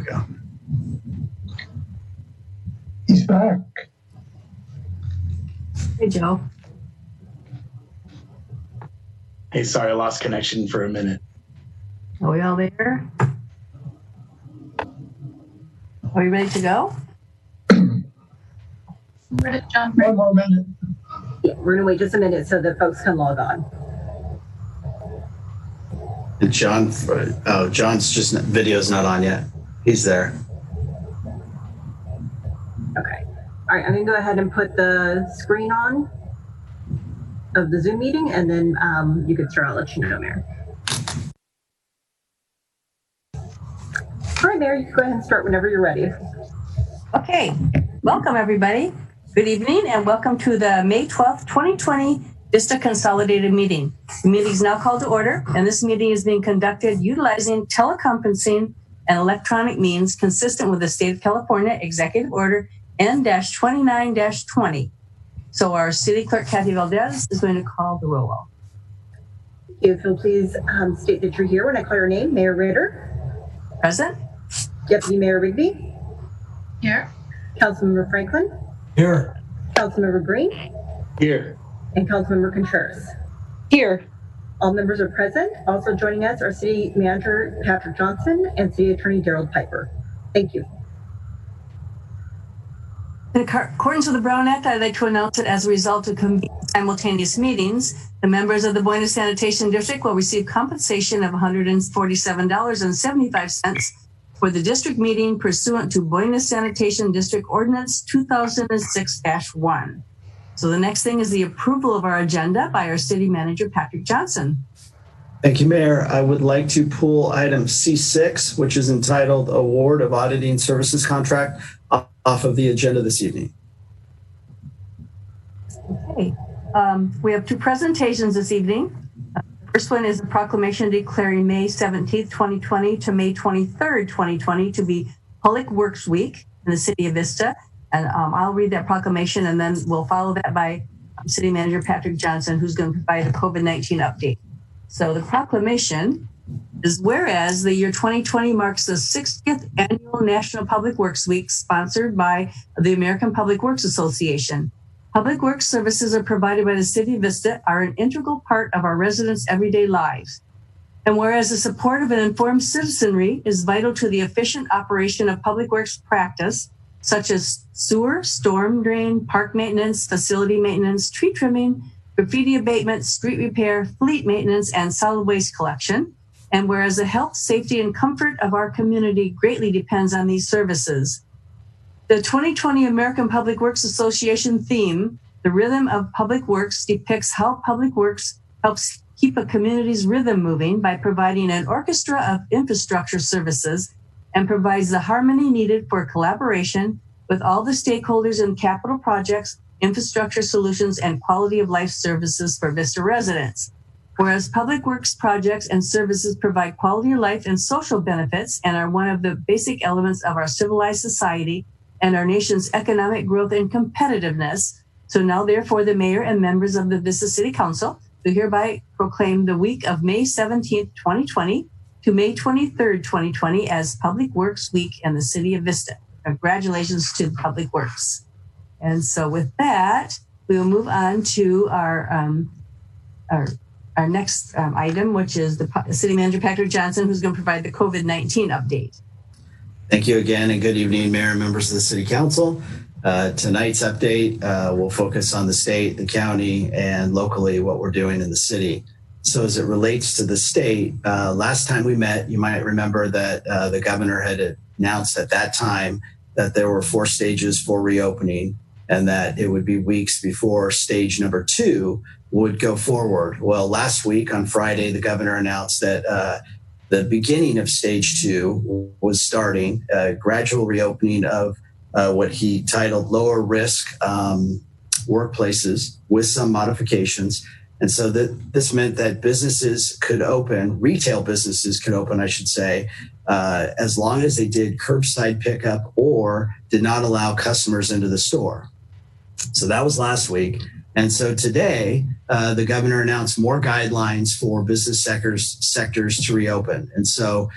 go. He's back. Hey, Joe. Hey, sorry, I lost connection for a minute. Are we all there? Are you ready to go? Ready, John? One more minute. Yeah, we're gonna wait just a minute so that folks can log on. And John, oh, John's just, video's not on yet. He's there. Okay. All right, I'm gonna go ahead and put the screen on of the Zoom meeting, and then you can start. I'll let you know, Mayor. All right, Mayor, you can go ahead and start whenever you're ready. Okay, welcome everybody. Good evening and welcome to the May 12th, 2020 Vista Consolidated Meeting. The meeting is now called to order, and this meeting is being conducted utilizing teleconferencing and electronic means consistent with the State of California Executive Order N-29-20. So our City Clerk, Kathy Valdez, is going to call the roll. If you'll please state that you're here when I call your name. Mayor Ritter. Present. Deputy Mayor Rigby. Here. Councilmember Franklin. Here. Councilmember Green. Here. And Councilmember Contreras. Here. All members are present. Also joining us are City Manager Patrick Johnson and City Attorney Daryl Piper. Thank you. In accordance with the Brown Act, I'd like to announce that as a result of simultaneous meetings, the members of the Buena Sanitation District will receive compensation of $147.75 for the district meeting pursuant to Buena Sanitation District Ordinance 2006-1. So the next thing is the approval of our agenda by our City Manager, Patrick Johnson. Thank you, Mayor. I would like to pull item C6, which is entitled Award of Auditing Services Contract, off of the agenda this evening. Okay, we have two presentations this evening. The first one is a proclamation declaring May 17th, 2020 to May 23rd, 2020 to be Public Works Week in the City of Vista. And I'll read that proclamation and then we'll follow that by City Manager Patrick Johnson, who's going to provide a COVID-19 update. So the proclamation is, whereas the year 2020 marks the 60th Annual National Public Works Week sponsored by the American Public Works Association. Public works services are provided by the City of Vista are an integral part of our residents' everyday lives. And whereas the support of an informed citizenry is vital to the efficient operation of public works practice, such as sewer, storm drain, park maintenance, facility maintenance, tree trimming, graffiti abatement, street repair, fleet maintenance, and solid waste collection. And whereas the health, safety, and comfort of our community greatly depends on these services. The 2020 American Public Works Association theme, The Rhythm of Public Works, depicts how public works helps keep a community's rhythm moving by providing an orchestra of infrastructure services and provides the harmony needed for collaboration with all the stakeholders in capital projects, infrastructure solutions, and quality of life services for Vista residents. Whereas public works projects and services provide quality of life and social benefits and are one of the basic elements of our civilized society and our nation's economic growth and competitiveness. So now, therefore, the mayor and members of the Vista City Council do hereby proclaim the week of May 17th, 2020 to May 23rd, 2020 as Public Works Week in the City of Vista. Congratulations to Public Works. And so with that, we will move on to our next item, which is the City Manager Patrick Johnson, who's going to provide the COVID-19 update. Thank you again, and good evening, Mayor and members of the City Council. Tonight's update will focus on the state, the county, and locally what we're doing in the city. So as it relates to the state, last time we met, you might remember that the governor had announced at that time that there were 4 stages for reopening and that it would be weeks before stage number 2 would go forward. Well, last week on Friday, the governor announced that the beginning of stage 2 was starting, gradual reopening of what he titled lower risk workplaces with some modifications. And so this meant that businesses could open, retail businesses could open, I should say, as long as they did curbside pickup or did not allow customers into the store. So that was last week. And so today, the governor announced more guidelines for business sectors to reopen. And so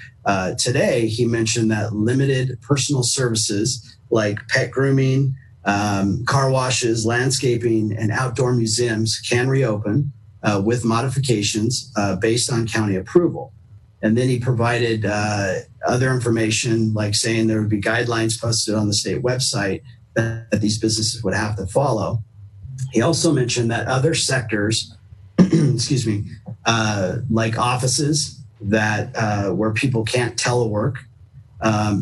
today he mentioned that limited personal services like pet grooming, car washes, landscaping, and outdoor museums can reopen with modifications based on county approval. And then he provided other information, like saying there would be guidelines posted on the state website that these businesses would have to follow. He also mentioned that other sectors, excuse me, like offices that where people can't telework,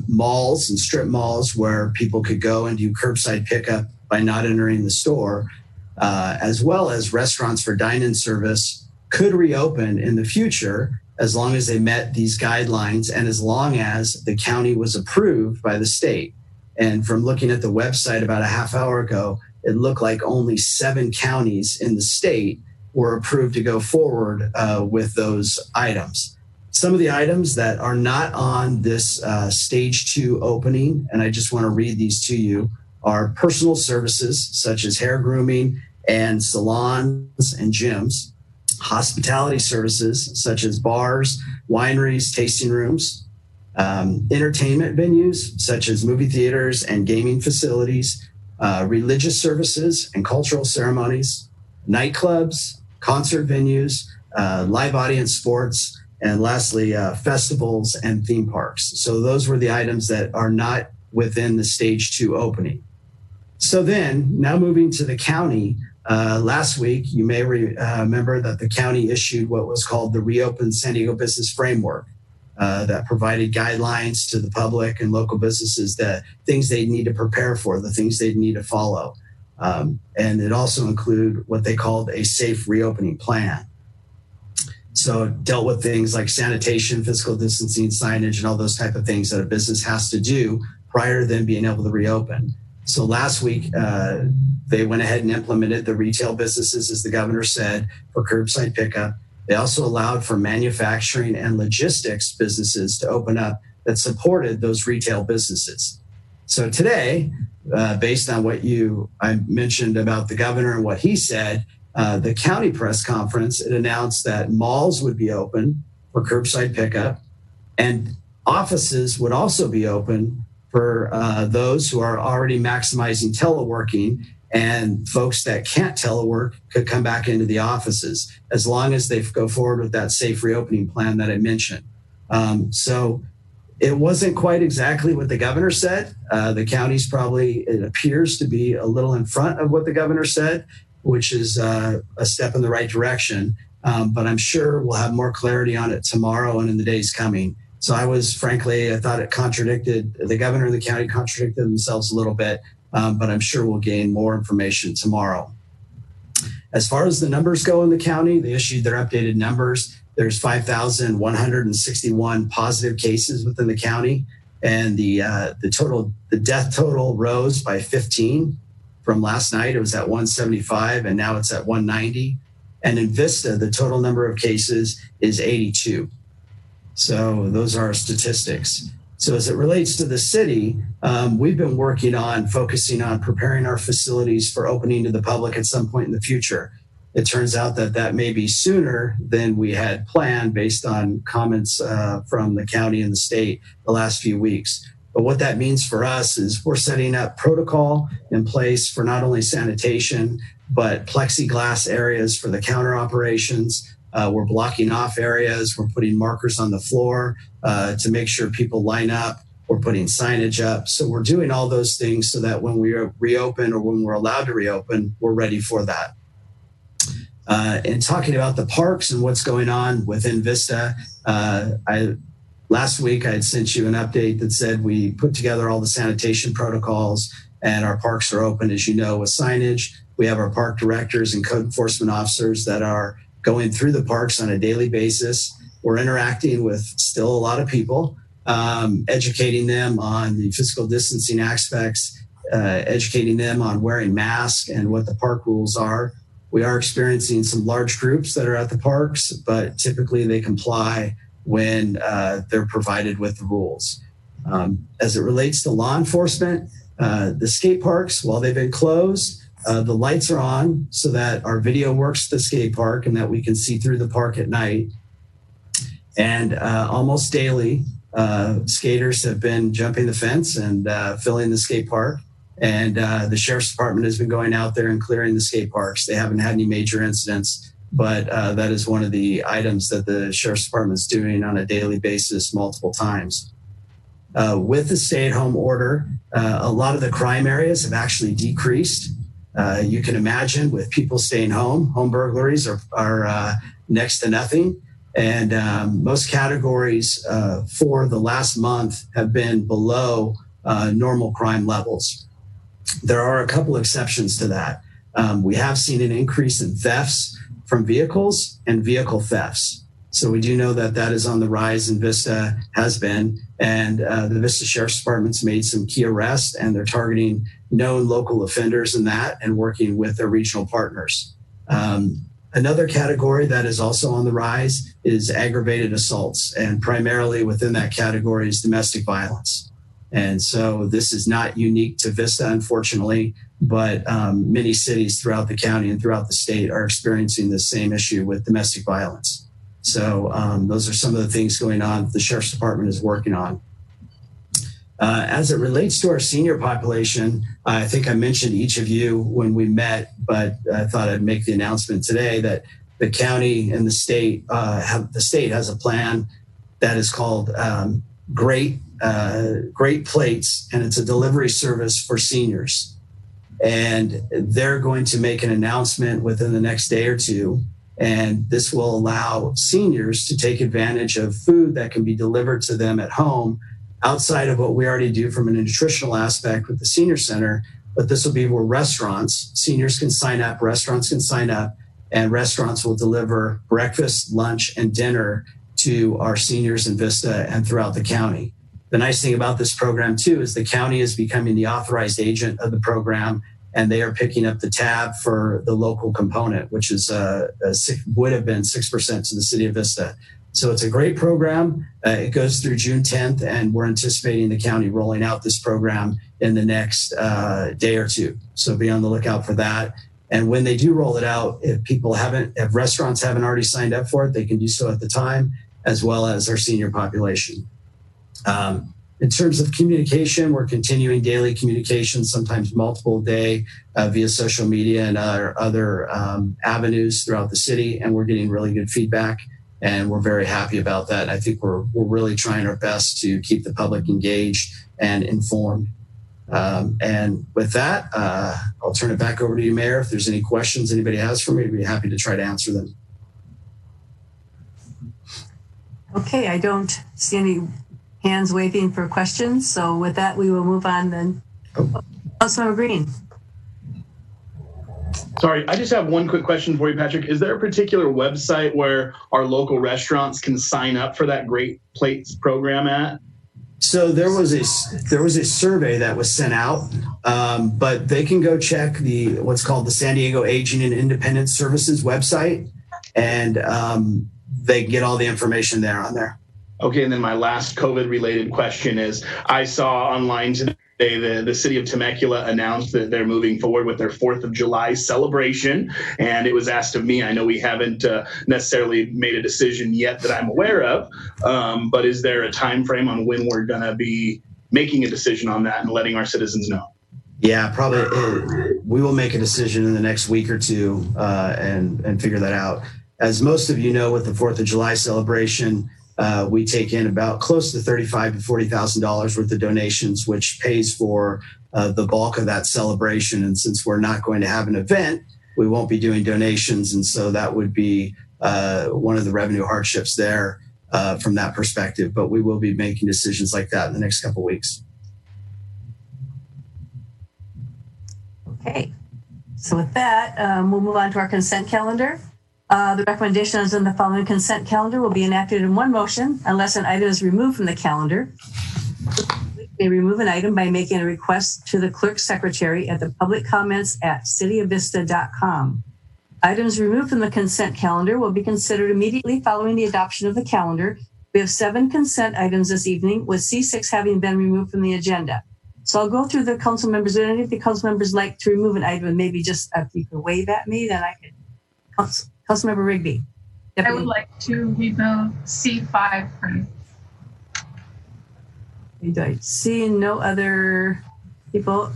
malls and strip malls where people could go and do curbside pickup by not entering the store, as well as restaurants for dine-in service could reopen in the future as long as they met these guidelines and as long as the county was approved by the state. And from looking at the website about a half hour ago, it looked like only 7 counties in the state were approved to go forward with those items. Some of the items that are not on this stage 2 opening, and I just want to read these to you, are personal services such as hair grooming and salons and gyms, hospitality services such as bars, wineries, tasting rooms, entertainment venues such as movie theaters and gaming facilities, religious services and cultural ceremonies, nightclubs, concert venues, live audience sports, and lastly, festivals and theme parks. So those were the items that are not within the stage 2 opening. So then, now moving to the county, last week, you may remember that the county issued what was called the Reopen San Diego Business Framework that provided guidelines to the public and local businesses, that things they need to prepare for, the things they need to follow. And it also included what they called a safe reopening plan. So it dealt with things like sanitation, physical distancing, signage, and all those type of things that a business has to do prior to them being able to reopen. So last week, they went ahead and implemented the retail businesses, as the governor said, for curbside pickup. They also allowed for manufacturing and logistics businesses to open up that supported those retail businesses. So today, based on what I mentioned about the governor and what he said, the county press conference, it announced that malls would be open for curbside pickup and offices would also be open for those who are already maximizing teleworking, and folks that can't telework could come back into the offices as long as they go forward with that safe reopening plan that I mentioned. So it wasn't quite exactly what the governor said. The county's probably, it appears to be a little in front of what the governor said, which is a step in the right direction. But I'm sure we'll have more clarity on it tomorrow and in the days coming. So I thought it contradicted, the governor and the county contradicted themselves a little bit, but I'm sure we'll gain more information tomorrow. As far as the numbers go in the county, they issued their updated numbers. There's 5,161 positive cases within the county, and the death total rose by 15 from last night. It was at 175, and now it's at 190. And in Vista, the total number of cases is 82. So those are our statistics. So as it relates to the city, we've been working on focusing on preparing our facilities for opening to the public at some point in the future. It turns out that may be sooner than we had planned based on comments from the county and the state the last few weeks. But what that means for us is we're setting up protocol in place for not only sanitation, but plexiglass areas for the counter operations. We're blocking off areas. We're putting markers on the floor to make sure people line up. We're putting signage up. So we're doing all those things so that when we reopen or when we're allowed to reopen, we're ready for that. And talking about the parks and what's going on within Vista, last week I had sent you an update that said we put together all the sanitation protocols and our parks are open, as you know, with signage. We have our park directors and code enforcement officers that are going through the parks on a daily basis. We're interacting with still a lot of people, educating them on the physical distancing aspects, educating them on wearing masks and what the park rules are. We are experiencing some large groups that are at the parks, but typically they comply when they're provided with the rules. As it relates to law enforcement, the skate parks, while they've been closed, The lights are on so that our video works at the skate park and that we can see through the park at night. And almost daily, skaters have been jumping the fence and filling the skate park. And the sheriff's department has been going out there and clearing the skate parks. They haven't had any major incidents, but that is one of the items that the sheriff's department is doing on a daily basis multiple times. With the stay-at-home order, a lot of the crime areas have actually decreased. You can imagine with people staying home, home burglaries are next to nothing. And most categories for the last month have been below normal crime levels. There are a couple exceptions to that. We have seen an increase in thefts from vehicles and vehicle thefts. So we do know that that is on the rise, and Vista has been. And the Vista Sheriff's Department's made some key arrests, and they're targeting known local offenders in that and working with their regional partners. Another category that is also on the rise is aggravated assaults, and primarily within that category is domestic violence. And so this is not unique to Vista, unfortunately, but many cities throughout the county and throughout the state are experiencing the same issue with domestic violence. So those are some of the things going on the Sheriff's Department is working on. As it relates to our senior population, I think I mentioned each of you when we met, but I thought I'd make the announcement today that the county and the state has a plan that is called Great Plates, and it's a delivery service for seniors. And they're going to make an announcement within the next day or two. And this will allow seniors to take advantage of food that can be delivered to them at home outside of what we already do from a nutritional aspect with the senior center. But this will be where seniors can sign up, restaurants can sign up, and restaurants will deliver breakfast, lunch, and dinner to our seniors in Vista and throughout the county. The nice thing about this program, too, is the county is becoming the authorized agent of the program, and they are picking up the tab for the local component, which is would have been 6% to the city of Vista. So it's a great program. It goes through June 10th, and we're anticipating the county rolling out this program in the next day or two. So be on the lookout for that. And when they do roll it out, if restaurants haven't already signed up for it, they can do so at the time, as well as our senior population. In terms of communication, we're continuing daily communication, sometimes multiple day via social media and other avenues throughout the city. And we're getting really good feedback, and we're very happy about that. I think we're really trying our best to keep the public engaged and informed. And with that, I'll turn it back over to you, Mayor. If there's any questions anybody has for me, I'd be happy to try to answer them. Okay, I don't see any hands waving for questions. So with that, we will move on then. Councilmember Green. Sorry, I just have one quick question for you, Patrick. Is there a particular website where our local restaurants can sign up for that Great Plates program at? So there was a survey that was sent out, but they can go check what's called the San Diego Aging and Independent Services website, and they can get all the information there on there. Okay, and then my last COVID-related question is, I saw online today the city of Temecula announced that they're moving forward with their 4th of July celebration, and it was asked of me. I know we haven't necessarily made a decision yet that I'm aware of, but is there a time frame on when we're going to be making a decision on that and letting our citizens know? Yeah, probably. We will make a decision in the next week or two and figure that out. As most of you know, with the 4th of July celebration, we take in about close to $35,000 to $40,000 worth of donations, which pays for the bulk of that celebration. And since we're not going to have an event, we won't be doing donations. And so that would be one of the revenue hardships there from that perspective. But we will be making decisions like that in the next couple of weeks. Okay, so with that, we'll move on to our consent calendar. The recommendations in the following consent calendar will be enacted in one motion unless an item is removed from the calendar. You may remove an item by making a request to the clerk secretary at the public comments at cityofvista.com. Items removed from the consent calendar will be considered immediately following the adoption of the calendar. We have 7 consent items this evening, with C6 having been removed from the agenda. So I'll go through the council members. Would any of the council members like to remove an item and maybe just if you could wave at me, then I could. Councilmember Rigby. I would like to remove C5 from. Seeing no other people,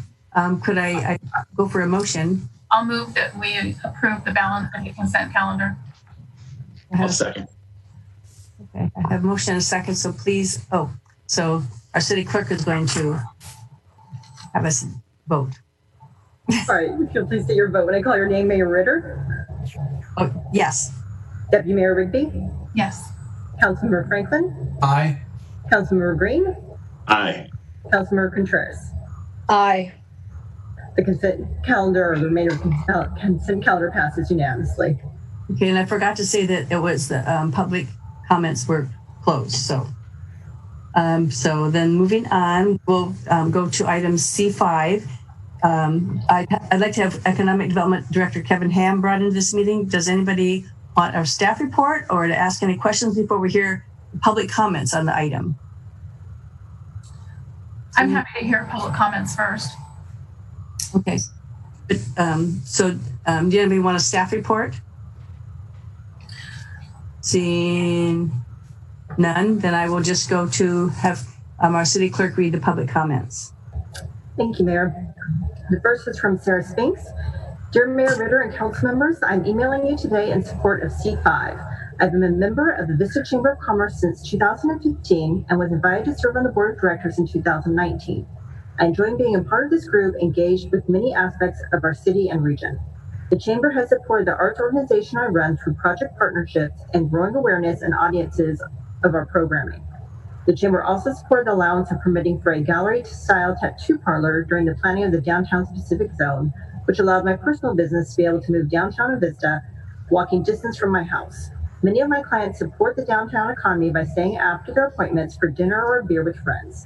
could I go for a motion? I'll move that we approve the balance of the consent calendar. I'll second. Okay, I have a motion and a second, so please, so our city clerk is going to have us vote. All right, if you'll please state your vote when I call your name. Mayor Ritter, Oh, yes. Deputy Mayor Rigby, Yes. Councilmember Franklin, Aye. Councilmember Green, Aye. Councilmember Contreras. Aye. The consent calendar, or the remainder of the consent calendar passes unanimously. Okay, and I forgot to say that it was the public comments were closed. So, so then moving on, we'll go to item C5. I'd like to have Economic Development Director Kevin Ham brought into this meeting. Does anybody want our staff report or to ask any questions before we hear public comments on the item? I'm happy to hear public comments first. Okay. But, do anybody want a staff report? Seeing none, then I will just go to have our city clerk read the public comments. Thank you, Mayor. The first is from Sarah Spinks. Dear Mayor Ritter and council members, I'm emailing you today in support of C5. I've been a member of the Vista Chamber of Commerce since 2015 and was invited to serve on the board of directors in 2019. I enjoy being a part of this group engaged with many aspects of our city and region. The Chamber has supported the arts organization I run through project partnerships and growing awareness and audiences of our programming. The Chamber also supported the allowance of permitting for a gallery-style tattoo parlor during the planning of the downtown specific zone, which allowed my personal business to be able to move downtown of Vista, walking distance from my house. Many of my clients support the downtown economy by staying after their appointments for dinner or a beer with friends.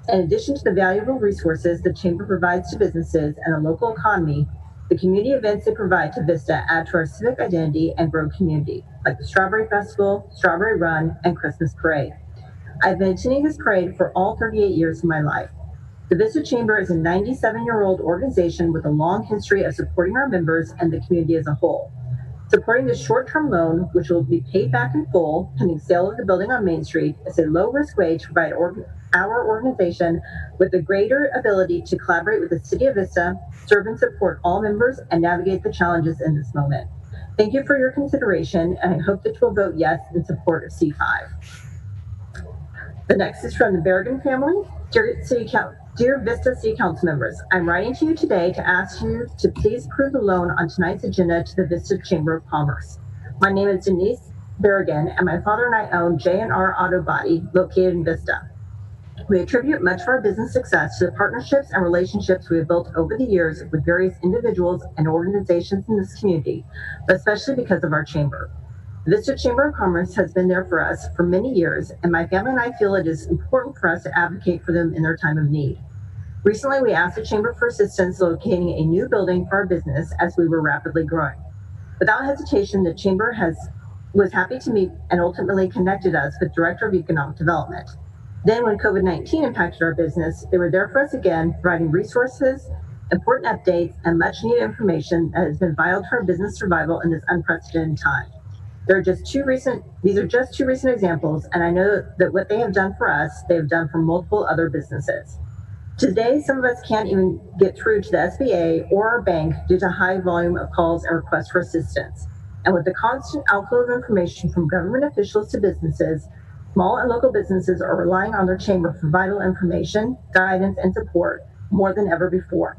In addition to the valuable resources the Chamber provides to businesses and the local economy, the community events they provide to Vista add to our civic identity and grow community, like the Strawberry Festival, Strawberry Run, and Christmas Parade. I've been attending this parade for all 38 years of my life. The Vista Chamber is a 97-year-old organization with a long history of supporting our members and the community as a whole. Supporting this short-term loan, which will be paid back in full pending sale of the building on Main Street, is a low-risk way to provide our organization with a greater ability to collaborate with the City of Vista, serve and support all members, and navigate the challenges in this moment. Thank you for your consideration, and I hope that you will vote yes in support of C5. The next is from the Berrigan family. Dear Vista City Council members, I'm writing to you today to ask you to please approve the loan on tonight's agenda to the Vista Chamber of Commerce. My name is Denise Berrigan, and my father and I own J&R Auto Body located in Vista. We attribute much of our business success to the partnerships and relationships we have built over the years with various individuals and organizations in this community, but especially because of our chamber. The Vista Chamber of Commerce has been there for us for many years, and my family and I feel it is important for us to advocate for them in their time of need. Recently, we asked the Chamber for assistance locating a new building for our business as we were rapidly growing. Without hesitation, the Chamber was happy to meet and ultimately connected us with Director of Economic Development. Then when COVID-19 impacted our business, they were there for us again, providing resources, important updates, and much needed information that has been vital to our business survival in this unprecedented time. These are just two recent examples, and I know that what they have done for us, they have done for multiple other businesses. Today, some of us can't even get through to the SBA or our bank due to high volume of calls and requests for assistance. And with the constant outflow of information from government officials to businesses, small and local businesses are relying on their chamber for vital information, guidance, and support more than ever before.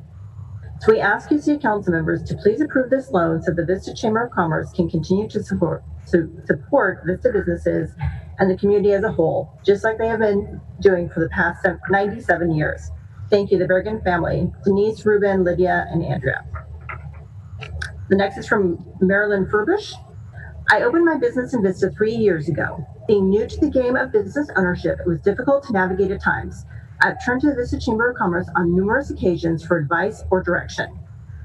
So we ask you, City Council members, to please approve this loan so the Vista Chamber of Commerce can continue to support Vista businesses and the community as a whole, just like they have been doing for the past 97 years. Thank you, the Berrigan family, Denise, Ruben, Lydia, and Andrea. The next is from Marilyn Furbush. I opened my business in Vista 3 years ago. Being new to the game of business ownership, it was difficult to navigate at times. I've turned to the Vista Chamber of Commerce on numerous occasions for advice or direction.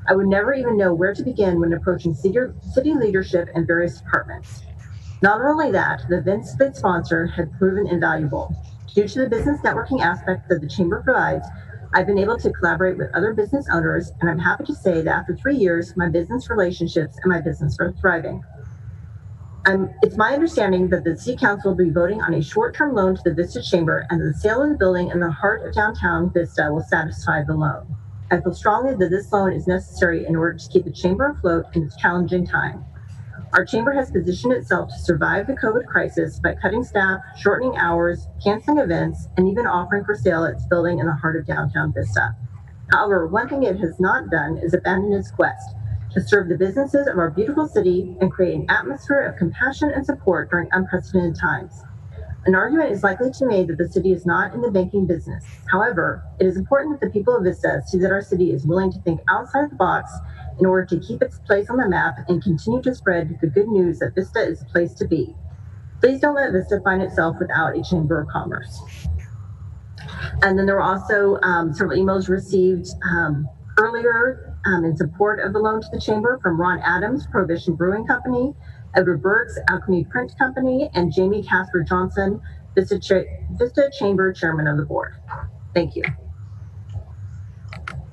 I would never even know where to begin when approaching city leadership and various departments. Not only that, the events they sponsor had proven invaluable. Due to the business networking aspect that the Chamber provides, I've been able to collaborate with other business owners, and I'm happy to say that after 3 years, my business relationships and my business are thriving. It's my understanding that the City Council will be voting on a short-term loan to the Vista Chamber, and that the sale of the building in the heart of downtown Vista will satisfy the loan. I feel strongly that this loan is necessary in order to keep the Chamber afloat in this challenging time. Our Chamber has positioned itself to survive the COVID crisis by cutting staff, shortening hours, canceling events, and even offering for sale its building in the heart of downtown Vista. However, one thing it has not done is abandon its quest to serve the businesses of our beautiful city and create an atmosphere of compassion and support during unprecedented times. An argument is likely to be made that the city is not in the banking business. However, it is important that the people of Vista see that our city is willing to think outside the box in order to keep its place on the map and continue to spread the good news that Vista is the place to be. Please don't let Vista find itself without a Chamber of Commerce. And then there were also several emails received earlier in support of the loan to the Chamber from Ron Adams, Prohibition Brewing Company, Edward Burks, Alchemy Print Company, and Jamie Casper Johnson, Vista Chamber Chairman of the Board. Thank you.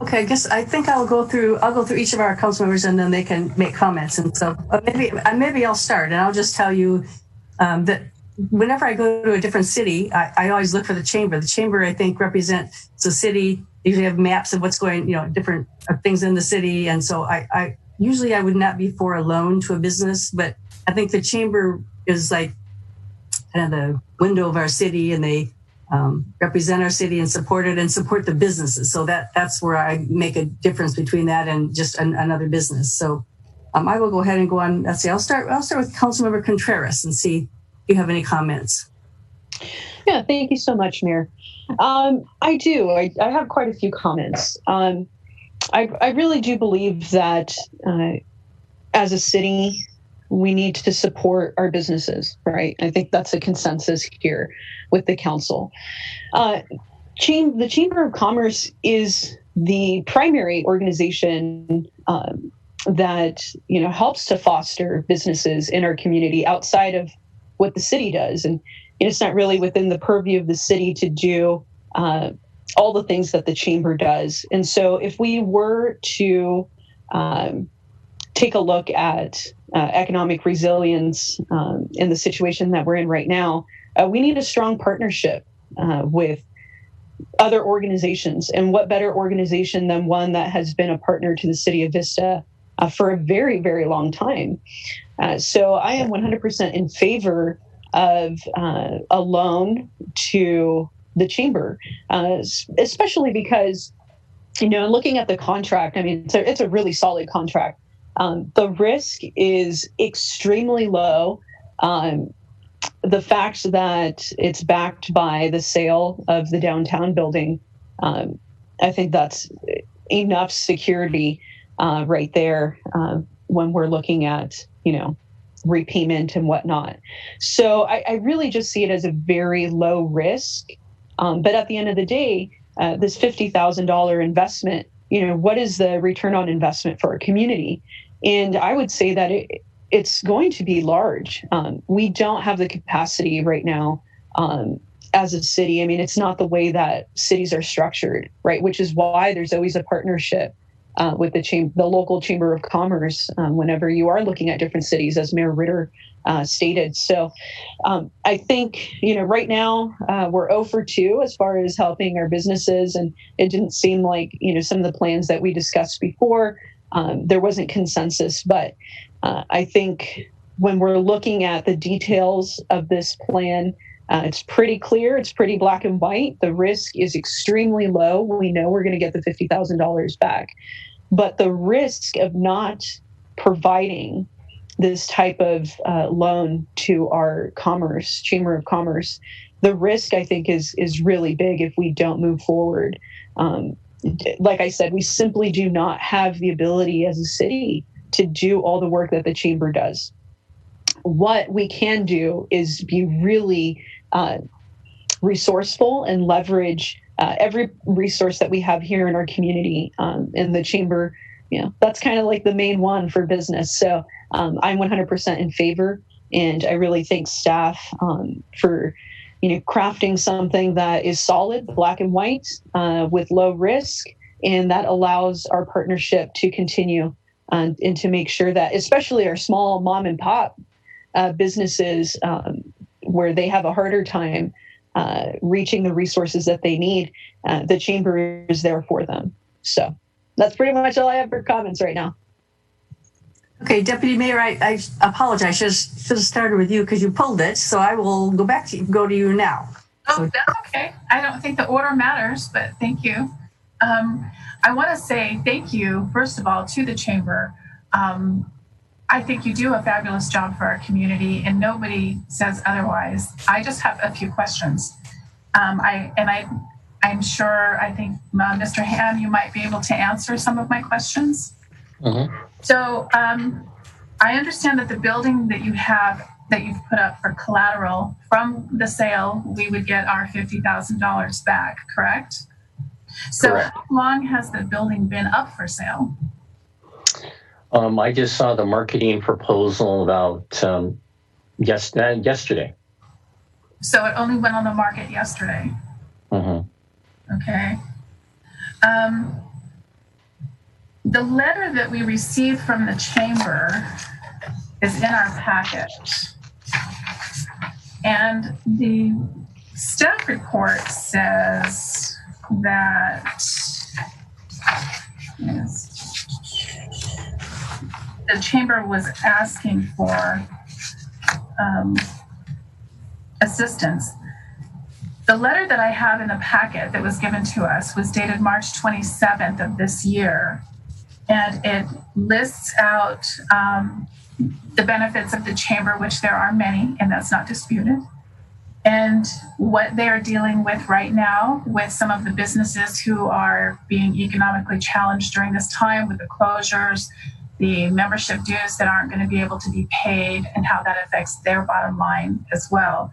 Okay, I think I'll go through each of our council members and then they can make comments. And so maybe I'll start, and I'll just tell you that whenever I go to a different city, I always look for the Chamber. The Chamber, I think, represents the city. They usually have maps of what's going, different things in the city. And so I usually would not be for a loan to a business, but I think the Chamber is like kind of the window of our city, and they represent our city and support it and support the businesses. So that's where I make a difference between that and just another business. So I will go ahead and go on. Let's see. I'll start with Councilmember Contreras and see if you have any comments. Yeah, thank you so much, Mayor. I do. I have quite a few comments. I really do believe that as a city, we need to support our businesses, right? I think that's a consensus here with the council. The Chamber of Commerce is the primary organization that helps to foster businesses in our community outside of what the city does, and it's not really within the purview of the city to do all the things that the Chamber does. And so, if we were to take a look at economic resilience in the situation that we're in right now, we need a strong partnership with other organizations. And what better organization than one that has been a partner to the city of Vista for a very, very long time. So I am 100% in favor of a loan to the Chamber, especially because, looking at the contract, I mean, it's a really solid contract. The risk is extremely low. The fact that it's backed by the sale of the downtown building, I think that's enough security right there when we're looking at, repayment and whatnot. So I really just see it as a very low risk. But at the end of the day, this $50,000 investment, what is the return on investment for our community? And I would say that it's going to be large. We don't have the capacity right now as a city. I mean, it's not the way that cities are structured, right? Which is why there's always a partnership with the local Chamber of Commerce whenever you are looking at different cities, as Mayor Ritter stated. So I think, right now we're 0 for 2 as far as helping our businesses. And it didn't seem like, some of the plans that we discussed before, there wasn't consensus. But I think when we're looking at the details of this plan, it's pretty clear. It's pretty black and white. The risk is extremely low. We know we're going to get the $50,000 back. But the risk of not providing this type of loan to our Chamber of Commerce, the risk, I think, is really big if we don't move forward. Like I said, we simply do not have the ability as a city to do all the work that the Chamber does. What we can do is be really resourceful and leverage every resource that we have here in our community. In the Chamber, that's kind of like the main one for business. So I'm 100% in favor, and I really thank staff for crafting something that is solid, black and white, with low risk, and that allows our partnership to continue and to make sure that, especially our small mom and pop businesses, where they have a harder time reaching the resources that they need, the chamber is there for them. So that's pretty much all I have for comments right now. Okay, Deputy Mayor, I apologize. Should have started with you because you pulled it. So I will go to you now. Oh, that's okay. I don't think the order matters, but thank you. I want to say thank you, first of all, to the chamber. I think you do a fabulous job for our community, and nobody says otherwise. I just have a few questions. I'm sure, I think, Mr. Ham, you might be able to answer some of my questions. Mm-hmm. So I understand that the building that you've put up for collateral from the sale, we would get our $50,000 back, correct? So Correct. How long has the building been up for sale? I just saw the marketing proposal about yesterday. So it only went on the market yesterday. Mm-hmm. Okay. The letter that we received from the chamber is in our packet. And the staff report says that the chamber was asking for assistance. The letter that I have in the packet that was given to us was dated March 27th of this year. And it lists out the benefits of the chamber, which there are many, and that's not disputed, and what they are dealing with right now with some of the businesses who are being economically challenged during this time with the closures, the membership dues that aren't going to be able to be paid, and how that affects their bottom line as well.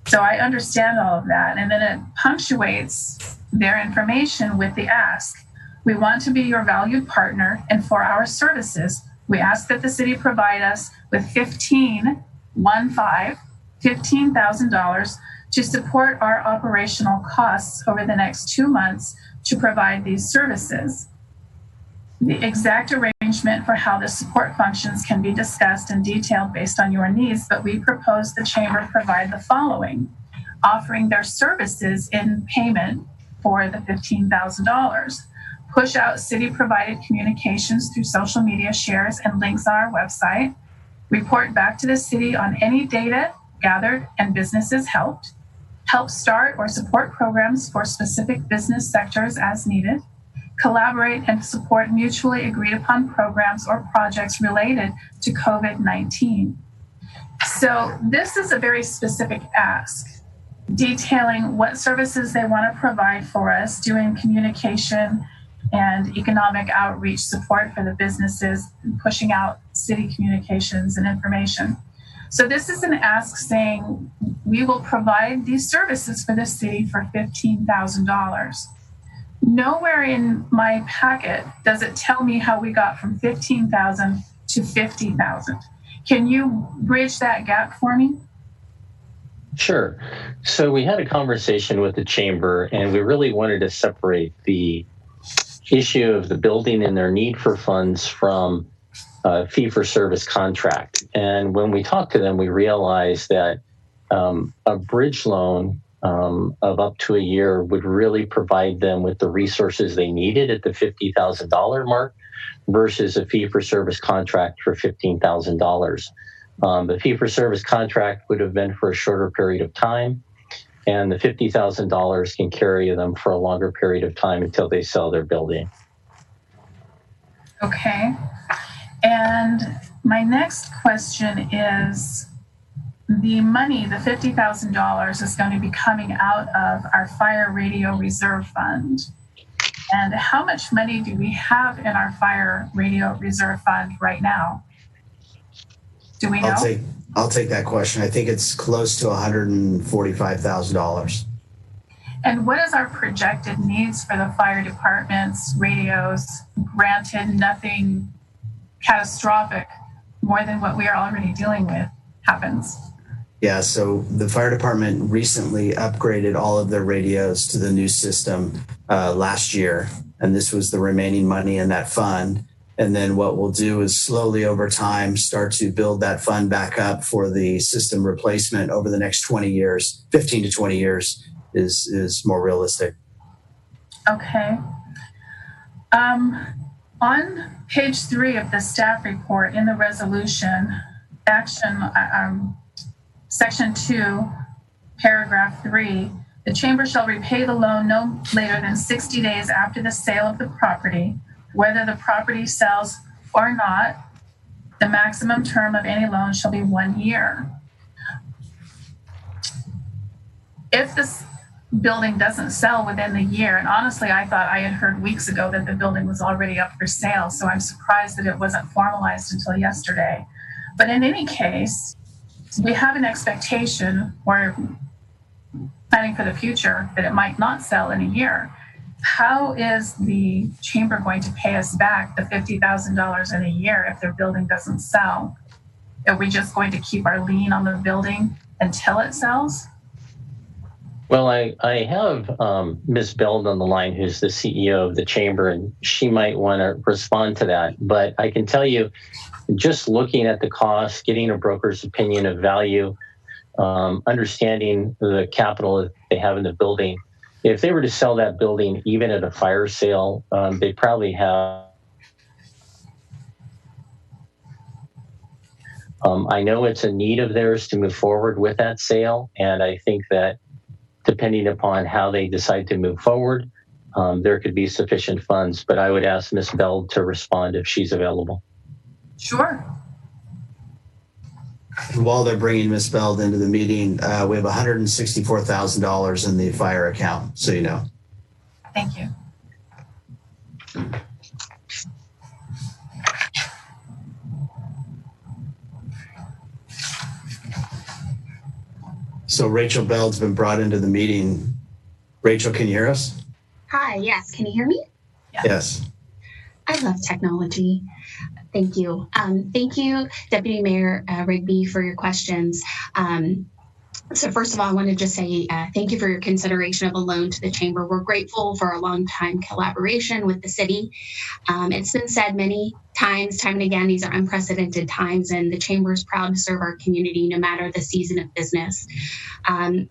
So I understand all of that. And then it punctuates their information with the ask. We want to be your valued partner, and for our services, we ask that the city provide us with $15,000 to support our operational costs over the next 2 months to provide these services. The exact arrangement for how the support functions can be discussed and detailed based on your needs, but we propose the chamber provide the following: offering their services in payment for the $15,000. Push out city-provided communications through social media shares and links on our website. Report back to the city on any data gathered and businesses helped. Help start or support programs for specific business sectors as needed. Collaborate and support mutually agreed upon programs or projects related to COVID-19. So this is a very specific ask, detailing what services they want to provide for us, doing communication and economic outreach support for the businesses, and pushing out city communications and information. So this is an ask saying we will provide these services for the city for $15,000. Nowhere in my packet does it tell me how we got from $15,000 to $50,000. Can you bridge that gap for me? Sure. So we had a conversation with the chamber, and we really wanted to separate the issue of the building and their need for funds from a fee-for-service contract. And when we talked to them, we realized that a bridge loan of up to a year would really provide them with the resources they needed at the $50,000 mark versus a fee-for-service contract for $15,000. The fee-for-service contract would have been for a shorter period of time, and the $50,000 can carry them for a longer period of time until they sell their building. Okay. And my next question is, the money, the $50,000, is going to be coming out of our Fire Radio Reserve Fund. And how much money do we have in our Fire Radio Reserve Fund right now? Do we know? I'll take that question. I think it's close to $145,000. And what is our projected needs for the fire department's radios? Granted, nothing catastrophic more than what we are already dealing with happens. Yeah, so the fire department recently upgraded all of their radios to the new system last year, and this was the remaining money in that fund. And then what we'll do is slowly over time start to build that fund back up for the system replacement over the next 20 years. 15 to 20 years is more realistic. Okay. On page 3 of the staff report in the resolution, section 2, paragraph 3, the chamber shall repay the loan no later than 60 days after the sale of the property, whether the property sells or not. The maximum term of any loan shall be 1 year. If this building doesn't sell within the year, and honestly, I thought I had heard weeks ago that the building was already up for sale, so I'm surprised that it wasn't formalized until yesterday. But in any case, we have an expectation or planning for the future that it might not sell in a year. How is the chamber going to pay us back the $50,000 in a year if their building doesn't sell? Are we just going to keep our lien on the building until it sells? Well, I have Ms. Beld on the line, who's the CEO of the chamber, and she might want to respond to that. But I can tell you, just looking at the cost, getting a broker's opinion of value, understanding the capital that they have in the building, if they were to sell that building, even at a fire sale, they probably have. I know it's a need of theirs to move forward with that sale, and I think that depending upon how they decide to move forward, there could be sufficient funds. But I would ask Ms. Bell to respond if she's available. Sure. And while they're bringing Ms. Beld into the meeting, we have $164,000 in the fire account, so you know. Thank you. So Rachel Beld's been brought into the meeting. Rachel, can you hear us? Hi, yes. Can you hear me? Yes. I love technology. Thank you. Thank you, Deputy Mayor Rigby, for your questions. So first of all, I want to just say thank you for your consideration of a loan to the chamber. We're grateful for a long time collaboration with the city. It's been said many times, time and again, these are unprecedented times, and the chamber is proud to serve our community no matter the season of business.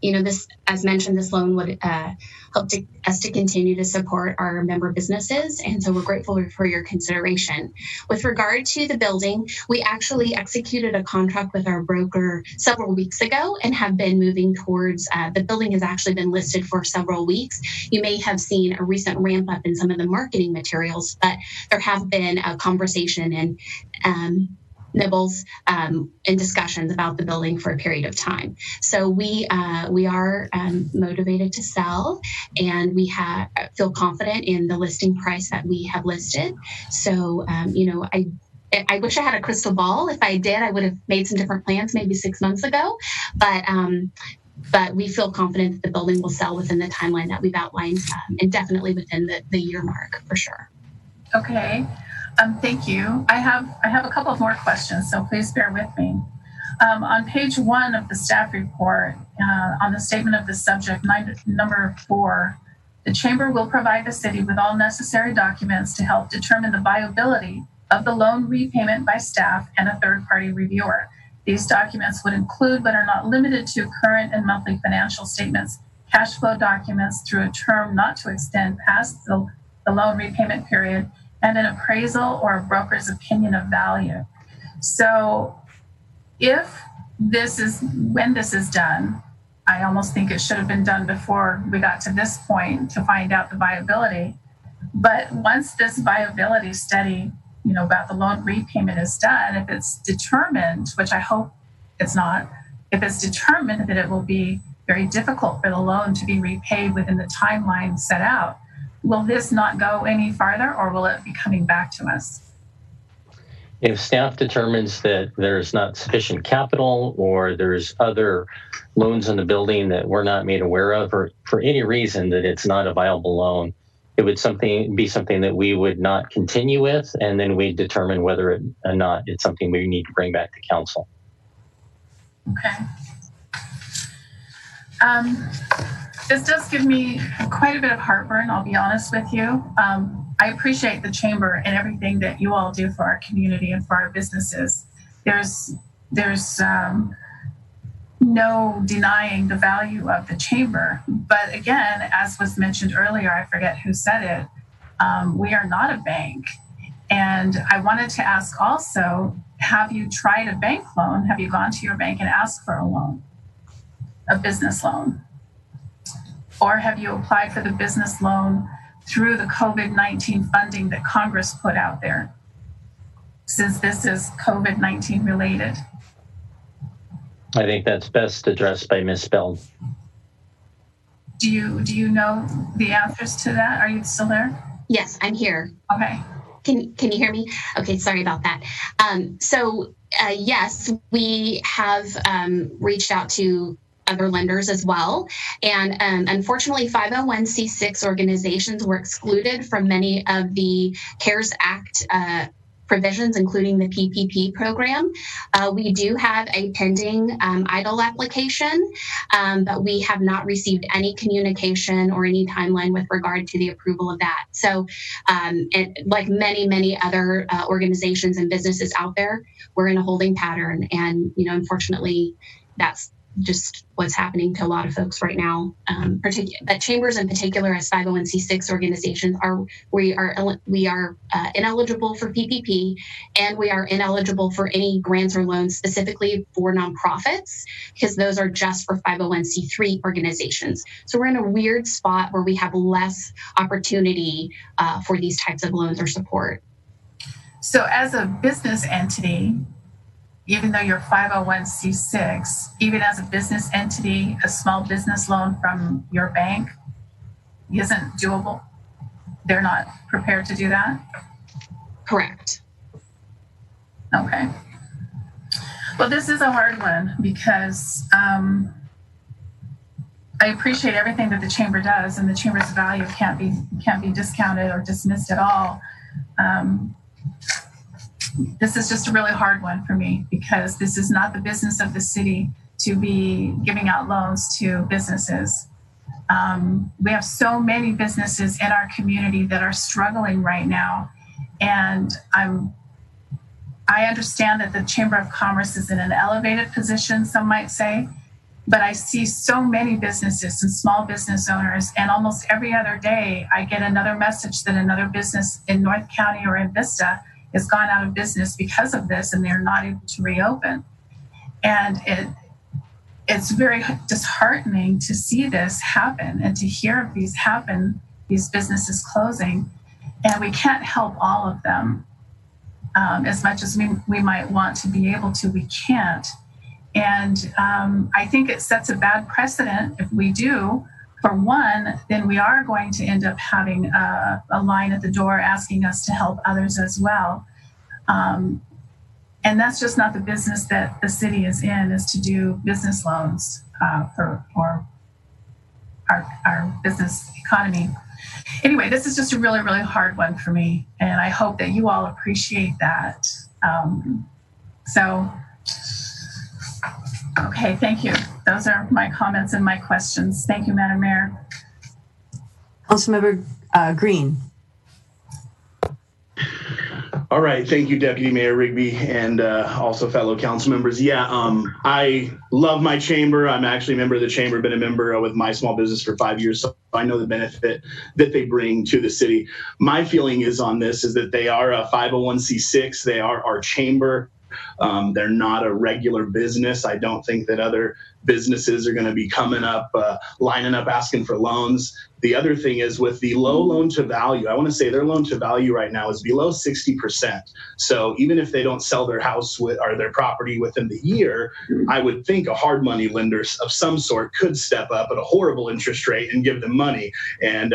This, as mentioned, this loan would help us to continue to support our member businesses, and so we're grateful for your consideration. With regard to the building, we actually executed a contract with our broker several weeks ago and have been moving towards, the building has actually been listed for several weeks. You may have seen a recent ramp up in some of the marketing materials, but there have been a conversation and nibbles and discussions about the building for a period of time. So we are motivated to sell, and we feel confident in the listing price that we have listed. So, I wish I had a crystal ball. If I did, I would have made some different plans maybe 6 months ago. But we feel confident that the building will sell within the timeline that we've outlined, and definitely within the year mark for sure. Okay. Thank you. I have a couple of more questions, so please bear with me. On page 1 of the staff report, on the statement of the subject, number 4, the chamber will provide the city with all necessary documents to help determine the viability of the loan repayment by staff and a third-party reviewer. These documents would include, but are not limited to, current and monthly financial statements, cash flow documents through a term not to extend past the loan repayment period, and an appraisal or a broker's opinion of value. So when this is done, I almost think it should have been done before we got to this point to find out the viability. But once this viability study, about the loan repayment is done, if it's determined, which I hope it's not, if it's determined that it will be very difficult for the loan to be repaid within the timeline set out, will this not go any farther, or will it be coming back to us? If staff determines that there's not sufficient capital, or there's other loans in the building that we're not made aware of, or for any reason that it's not a viable loan, it would be something that we would not continue with, and then we determine whether or not it's something we need to bring back to council. Okay. This does give me quite a bit of heartburn, I'll be honest with you. I appreciate the chamber and everything that you all do for our community and for our businesses. There's no denying the value of the chamber. But again, as was mentioned earlier, I forget who said it, we are not a bank. And I wanted to ask also, have you tried a bank loan? Have you gone to your bank and asked for a loan, a business loan? Or have you applied for the business loan through the COVID-19 funding that Congress put out there, since this is COVID-19 related? I think that's best addressed by Ms. Bell. Do you know the answers to that? Are you still there? Yes, I'm here. Okay. Can you hear me? Okay, sorry about that. Yes, we have reached out to other lenders as well. And unfortunately, 501c6 organizations were excluded from many of the CARES Act provisions, including the PPP program. We do have a pending EIDL application, but we have not received any communication or any timeline with regard to the approval of that. So like many other organizations and businesses out there, we're in a holding pattern. And, unfortunately, that's just what's happening to a lot of folks right now. But chambers in particular, as 501c6 organizations, we are ineligible for PPP, and we are ineligible for any grants or loans specifically for nonprofits, because those are just for 501c3 organizations. So we're in a weird spot where we have less opportunity for these types of loans or support. So as a business entity, even though you're 501c6, even as a business entity, a small business loan from your bank isn't doable? They're not prepared to do that? Correct. Okay. Well, this is a hard one because I appreciate everything that the chamber does, and the chamber's value can't be discounted or dismissed at all. This is just a really hard one for me because this is not the business of the city to be giving out loans to businesses. We have so many businesses in our community that are struggling right now. And I understand that the Chamber of Commerce is in an elevated position, some might say, but I see so many businesses and small business owners, and almost every other day I get another message that another business in North County or in Vista has gone out of business because of this, and they're not able to reopen. And it's very disheartening to see this happen and to hear of these happen, these businesses closing, and we can't help all of them. As much as we might want to be able to, we can't. And I think it sets a bad precedent if we do. For one, then we are going to end up having a line at the door asking us to help others as well. And that's just not the business that the city is in, is to do business loans for our business economy. Anyway, this is just a really, really hard one for me. And I hope that you all appreciate that. Okay, thank you. Those are my comments and my questions. Thank you, Madam Mayor. Councilmember Green. All right. Thank you, Deputy Mayor Rigby, and also fellow council members. Yeah, I love my chamber. I'm actually a member of the chamber, been a member with my small business for 5 years, so I know the benefit that they bring to the city. My feeling is on this is that they are a 501c6. They are our chamber. They're not a regular business. I don't think that other businesses are going to be coming up, lining up, asking for loans. The other thing is with the low loan to value, I want to say their loan to value right now is below 60%. So even if they don't sell their house or their property within the year, I would think a hard money lender of some sort could step up at a horrible interest rate and give them money and,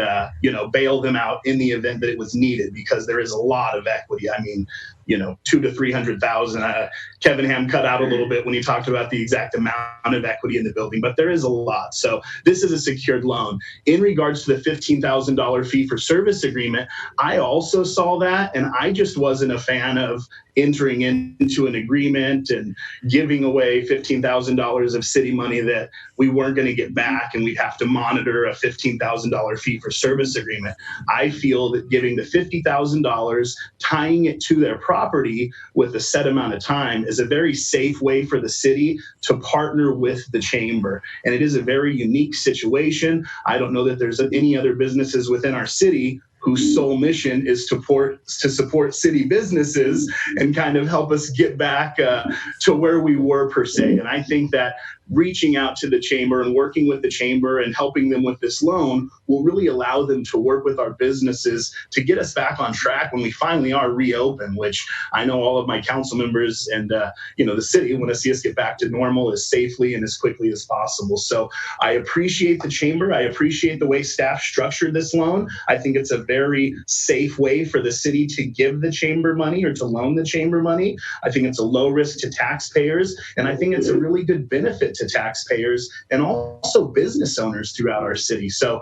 bail them out in the event that it was needed, because there is a lot of equity. I mean, $200,000 to $300,000. Kevin Ham cut out a little bit when he talked about the exact amount of equity in the building, but there is a lot. So this is a secured loan. In regards to the $15,000 fee for service agreement, I also saw that, and I just wasn't a fan of entering into an agreement and giving away $15,000 of city money that we weren't going to get back, and we'd have to monitor a $15,000 fee for service agreement. I feel that giving the $50,000, tying it to their property with a set amount of time, is a very safe way for the city to partner with the chamber. And it is a very unique situation. I don't know that there's any other businesses within our city whose sole mission is to support city businesses and kind of help us get back to where we were, per se. And I think that reaching out to the chamber and working with the chamber and helping them with this loan will really allow them to work with our businesses to get us back on track when we finally are reopened, which I know all of my council members and the city want to see us get back to normal as safely and as quickly as possible. So I appreciate the chamber. I appreciate the way staff structured this loan. I think it's a very safe way for the city to give the chamber money or to loan the chamber money. I think it's a low risk to taxpayers, and I think it's a really good benefit to taxpayers and also business owners throughout our city. So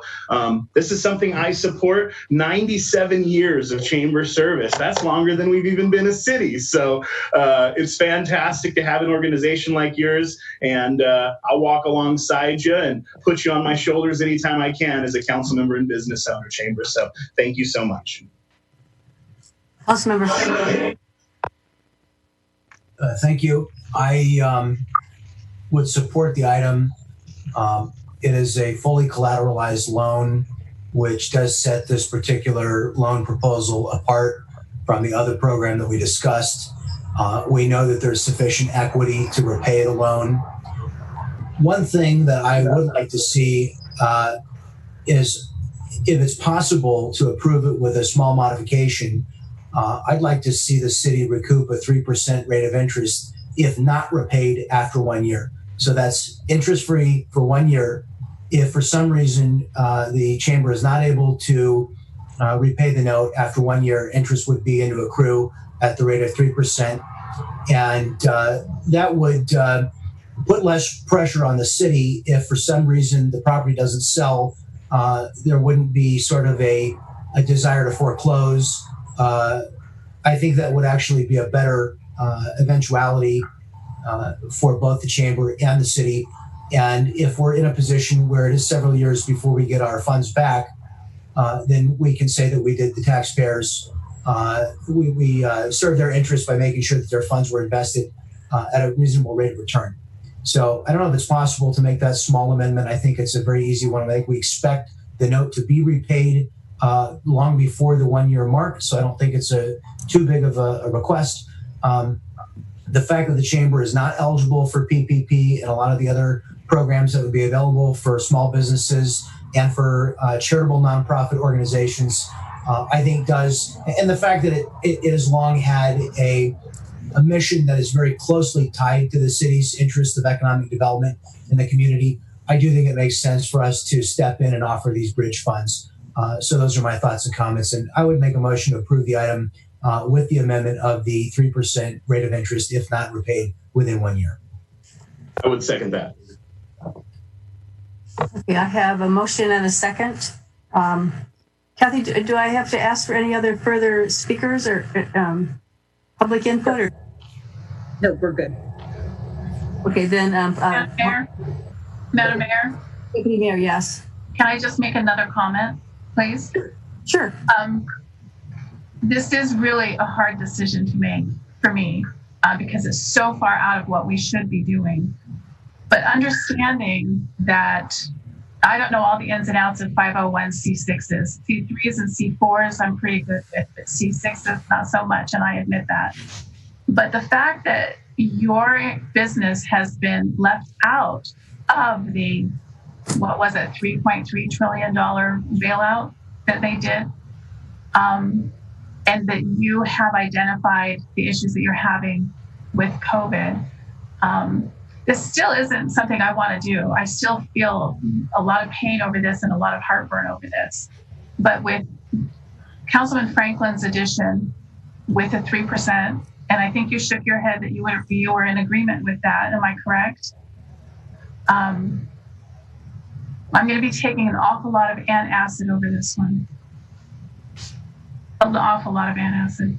this is something I support. 97 years of chamber service. That's longer than we've even been a city. So it's fantastic to have an organization like yours, and I'll walk alongside you and put you on my shoulders anytime I can as a council member and business owner chamber. So thank you so much. Councilmember. Thank you. I would support the item. It is a fully collateralized loan, which does set this particular loan proposal apart from the other program that we discussed. We know that there's sufficient equity to repay the loan. One thing that I would like to see is, if it's possible to approve it with a small modification, I'd like to see the city recoup a 3% rate of interest if not repaid after 1 year. So that's interest-free for 1 year. If for some reason the chamber is not able to repay the note after 1 year, interest would begin to accrue at the rate of 3%. And that would put less pressure on the city if for some reason the property doesn't sell. There wouldn't be sort of a desire to foreclose. I think that would actually be a better eventuality for both the chamber and the city. And if we're in a position where it is several years before we get our funds back, then we can say that we did the taxpayers, we served their interest by making sure that their funds were invested at a reasonable rate of return. So I don't know if it's possible to make that small amendment. I think it's a very easy one to make. We expect the note to be repaid long before the 1 year mark. So I don't think it's too big of a request. The fact that the chamber is not eligible for PPP and a lot of the other programs that would be available for small businesses and for charitable nonprofit organizations, I think does, and the fact that it has long had a mission that is very closely tied to the city's interest of economic development in the community, I do think it makes sense for us to step in and offer these bridge funds. So those are my thoughts and comments, and I would make a motion to approve the item with the amendment of the 3% rate of interest if not repaid within 1 year. I would second that. Okay, I have a motion and a second. Kathy, do I have to ask for any other further speakers or public input? Or? No, we're good. Okay, then. Madam Mayor, Deputy Mayor, yes. can I just make another comment, please? Sure. This is really a hard decision to make for me because it's so far out of what we should be doing. But understanding that I don't know all the ins and outs of 501c6s, C3s and C4s, I'm pretty good with, but C6s, not so much, and I admit that. But the fact that your business has been left out of the, what was it, $3.3 trillion bailout that they did, and that you have identified the issues that you're having with COVID, this still isn't something I want to do. I still feel a lot of pain over this and a lot of heartburn over this. But with Councilman Franklin's addition with the 3%, and I think you shook your head that you were in agreement with that. Am I correct? I'm going to be taking an awful lot of antacid over this one. An awful lot of antacid.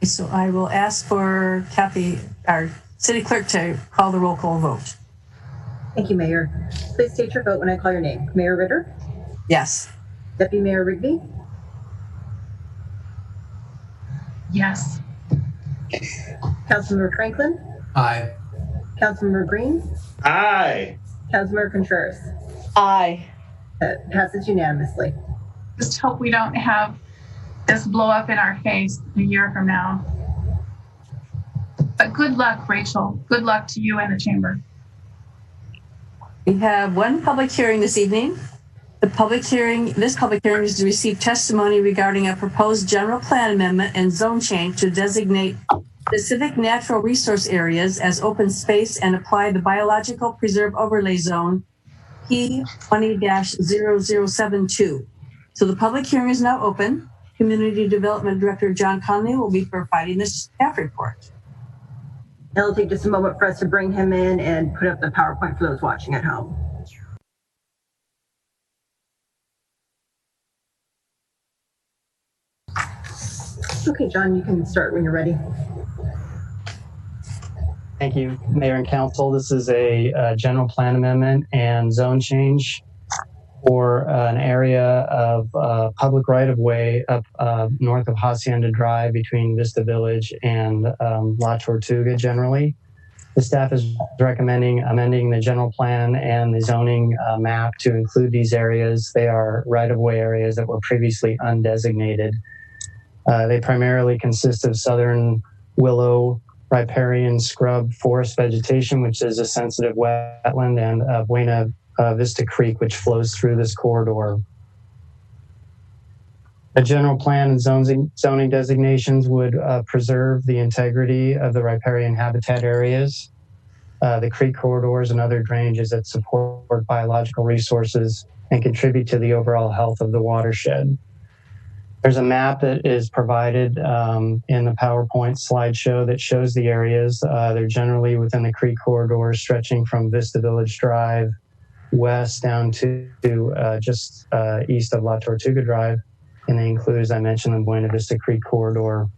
So I will ask for Kathy, our city clerk, to call the roll call vote. Thank you, Mayor. Please state your vote when I call your name. Mayor Ritter, Yes. Deputy Mayor Rigby, Yes. Councilmember Franklin, Aye. Councilmember Green, Aye. Councilmember Contreras. Aye. That passes unanimously. Just hope we don't have this blow up in our face a year from now. But good luck, Rachel. Good luck to you and the chamber. We have one public hearing this evening. This public hearing is to receive testimony regarding a proposed general plan amendment and zone change to designate specific natural resource areas as open space and apply the biological preserve overlay zone P20-0072. So the public hearing is now open. Community Development Director John Conley will be providing the staff report. It'll take just a moment for us to bring him in and put up the PowerPoint for those watching at home. Okay, John, you can start when you're ready. Thank you, Mayor and Council. This is a general plan amendment and zone change for an area of public right-of-way up north of Hacienda Drive between Vista Village and La Tortuga generally. The staff is recommending amending the general plan and the zoning map to include these areas. They are right-of-way areas that were previously undesignated. They primarily consist of southern willow, riparian scrub forest vegetation, which is a sensitive wetland, and Buena Vista Creek, which flows through this corridor. A general plan and zoning designations would preserve the integrity of the riparian habitat areas, the creek corridors, and other drainages that support biological resources and contribute to the overall health of the watershed. There's a map that is provided in the PowerPoint slideshow that shows the areas. They're generally within the creek corridor stretching from Vista Village Drive west down to just east of La Tortuga Drive. And they include, as I mentioned, the Buena Vista Creek corridor.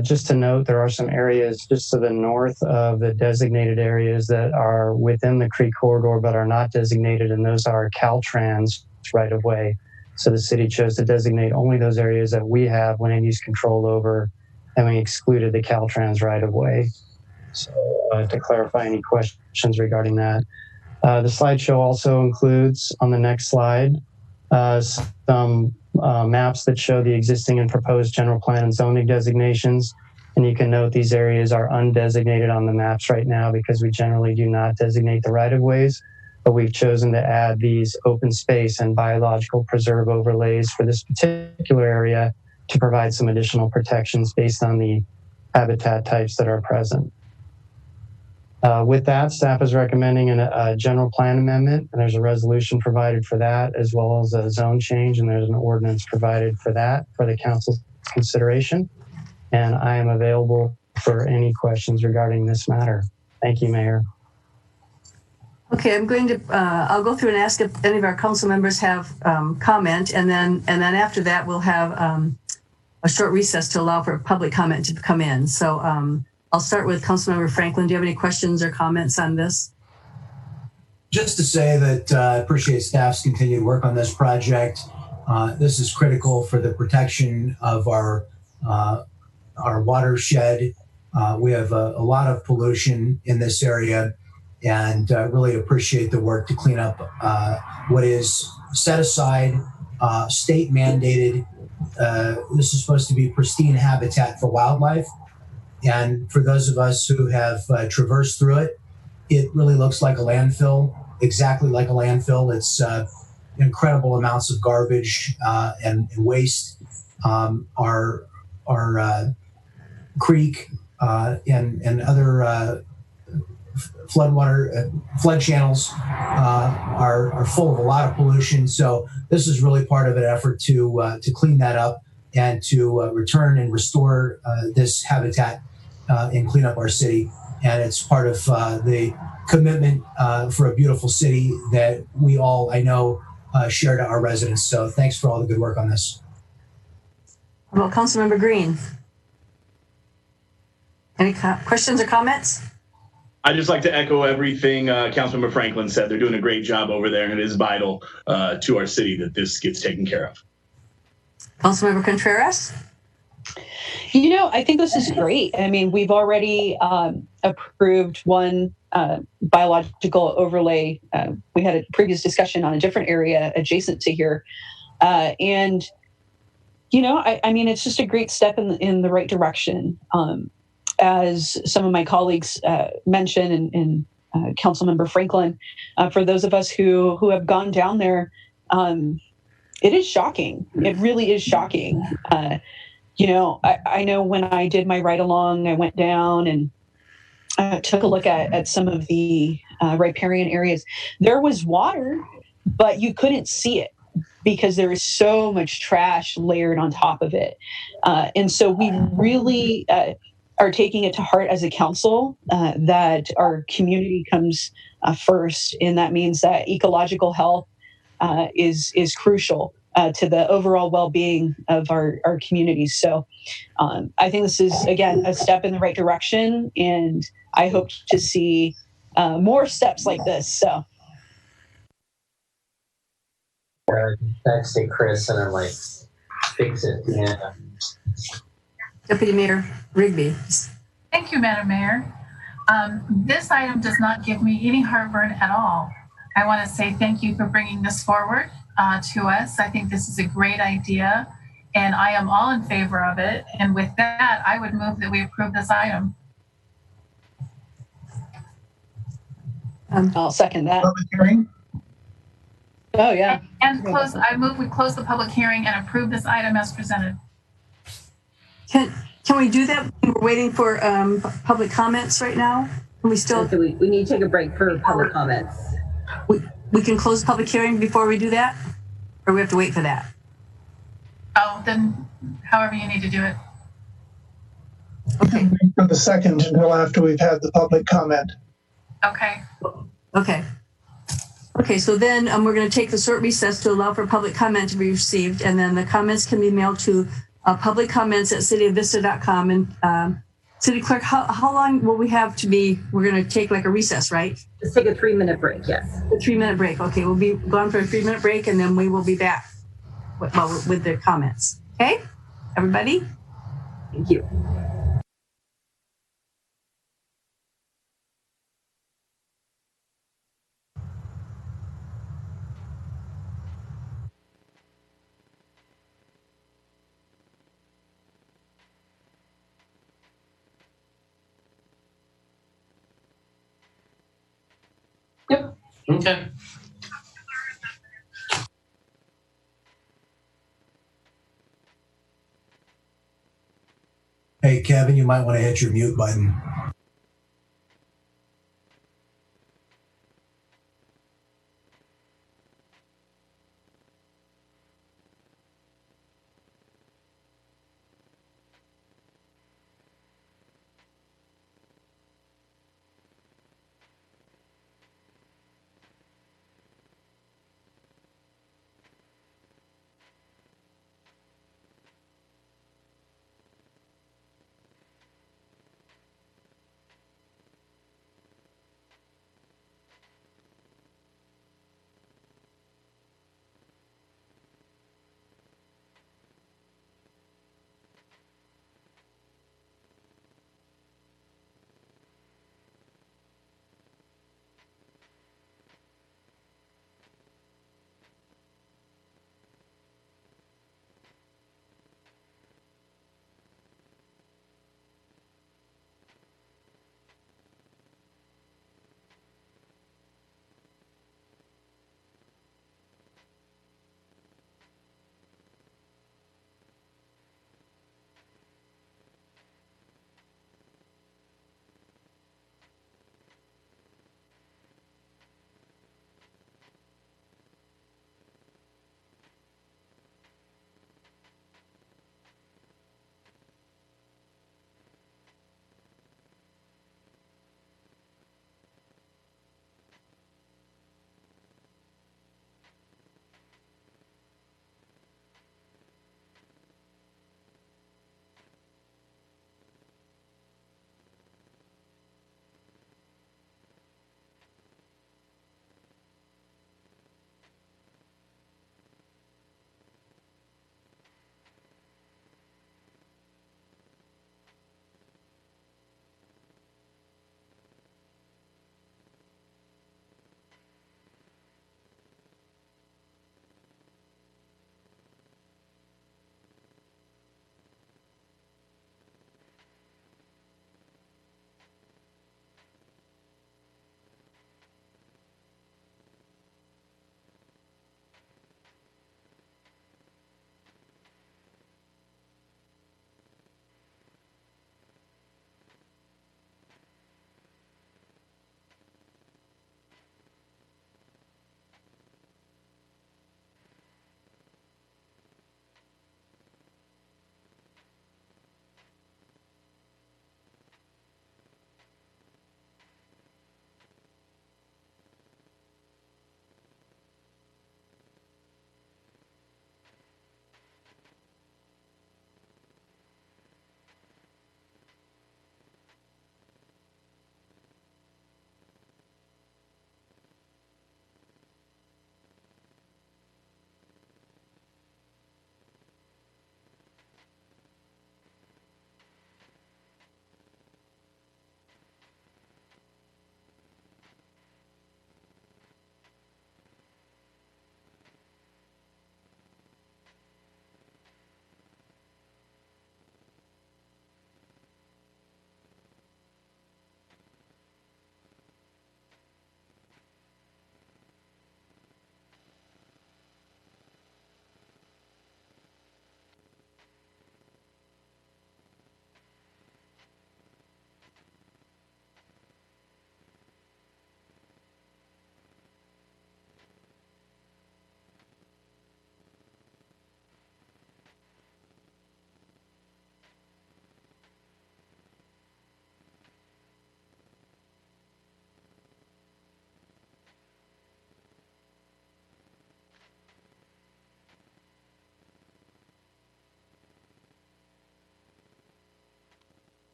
Just to note, there are some areas just to the north of the designated areas that are within the creek corridor but are not designated, and those are Caltrans right of way. So the city chose to designate only those areas that we have land use control over, and we excluded the Caltrans right of way. So to clarify any questions regarding that. The slideshow also includes on the next slide some maps that show the existing and proposed general plan and zoning designations. And you can note these areas are undesignated on the maps right now because we generally do not designate the right of ways. But we've chosen to add these open space and biological preserve overlays for this particular area to provide some additional protections based on the habitat types that are present. With that, staff is recommending a general plan amendment, and there's a resolution provided for that, as well as a zone change, and there's an ordinance provided for that for the council's consideration. And I am available for any questions regarding this matter. Thank you, Mayor. Okay, I'm going to, I'll go through and ask if any of our council members have comment, and then after that, we'll have a short recess to allow for public comment to come in. So I'll start with Councilmember Franklin. Do you have any questions or comments on this? Just to say that I appreciate staff's continued work on this project. This is critical for the protection of our watershed. We have a lot of pollution in this area, and really appreciate the work to clean up what is set aside, state mandated. This is supposed to be pristine habitat for wildlife. And for those of us who have traversed through it, it really looks like a landfill, exactly like a landfill. It's incredible amounts of garbage and waste. Our creek and other flood channels are full of a lot of pollution. So this is really part of an effort to clean that up and to return and restore this habitat and clean up our city. And it's part of the commitment for a beautiful city that we all, I know, share to our residents. So thanks for all the good work on this. How about Councilmember Green? Any questions or comments? I'd just like to echo everything Councilmember Franklin said. They're doing a great job over there, and it is vital to our city that this gets taken care of. Councilmember Contreras? You know, I think this is great. I mean, we've already approved one biological overlay. We had a previous discussion on a different area adjacent to here. And, you know, I mean, it's just a great step in the right direction. As some of my colleagues mentioned, and Councilmember Franklin, for those of us who have gone down there, it is shocking. It really is shocking. You know, I know when I did my ride along, I went down and took a look at some of the riparian areas. There was water, but you couldn't see it because there is so much trash layered on top of it. And so we really are taking it to heart as a council that our community comes first. And that means that ecological health is crucial to the overall well-being of our communities. So I think this is, again, a step in the right direction, and I hope to see more steps like this. So. Texted Chris and I'm like, fix it. Yeah. Deputy Mayor Rigby. Thank you, Madam Mayor. This item does not give me any heartburn at all. I want to say thank you for bringing this forward to us. I think this is a great idea, and I am all in favor of it. And with that, I would move that we approve this item. I'll second that. Public hearing? Oh, yeah. And close. I move we close the public hearing and approve this item as presented. Can we do that? We're waiting for public comments right now. Can we still? So we need to take a break for public comments. We can close the public hearing before we do that, or we have to wait for that? Oh, then however you need to do it. Okay. For the second until after we've had the public comment. Okay. Okay. Okay, so then we're going to take the short recess to allow for public comment to be received, and then the comments can be mailed to publiccomments@cityofvista.com. And City Clerk, how long will we have to be? We're going to take like a recess, right? Just take a 3-minute break, yes. A 3-minute break. Okay, we'll be gone for a 3-minute break, and then we will be back with the comments. Okay, everybody? Thank you. Yep. Okay. Hey, Kevin, you might want to hit your mute button.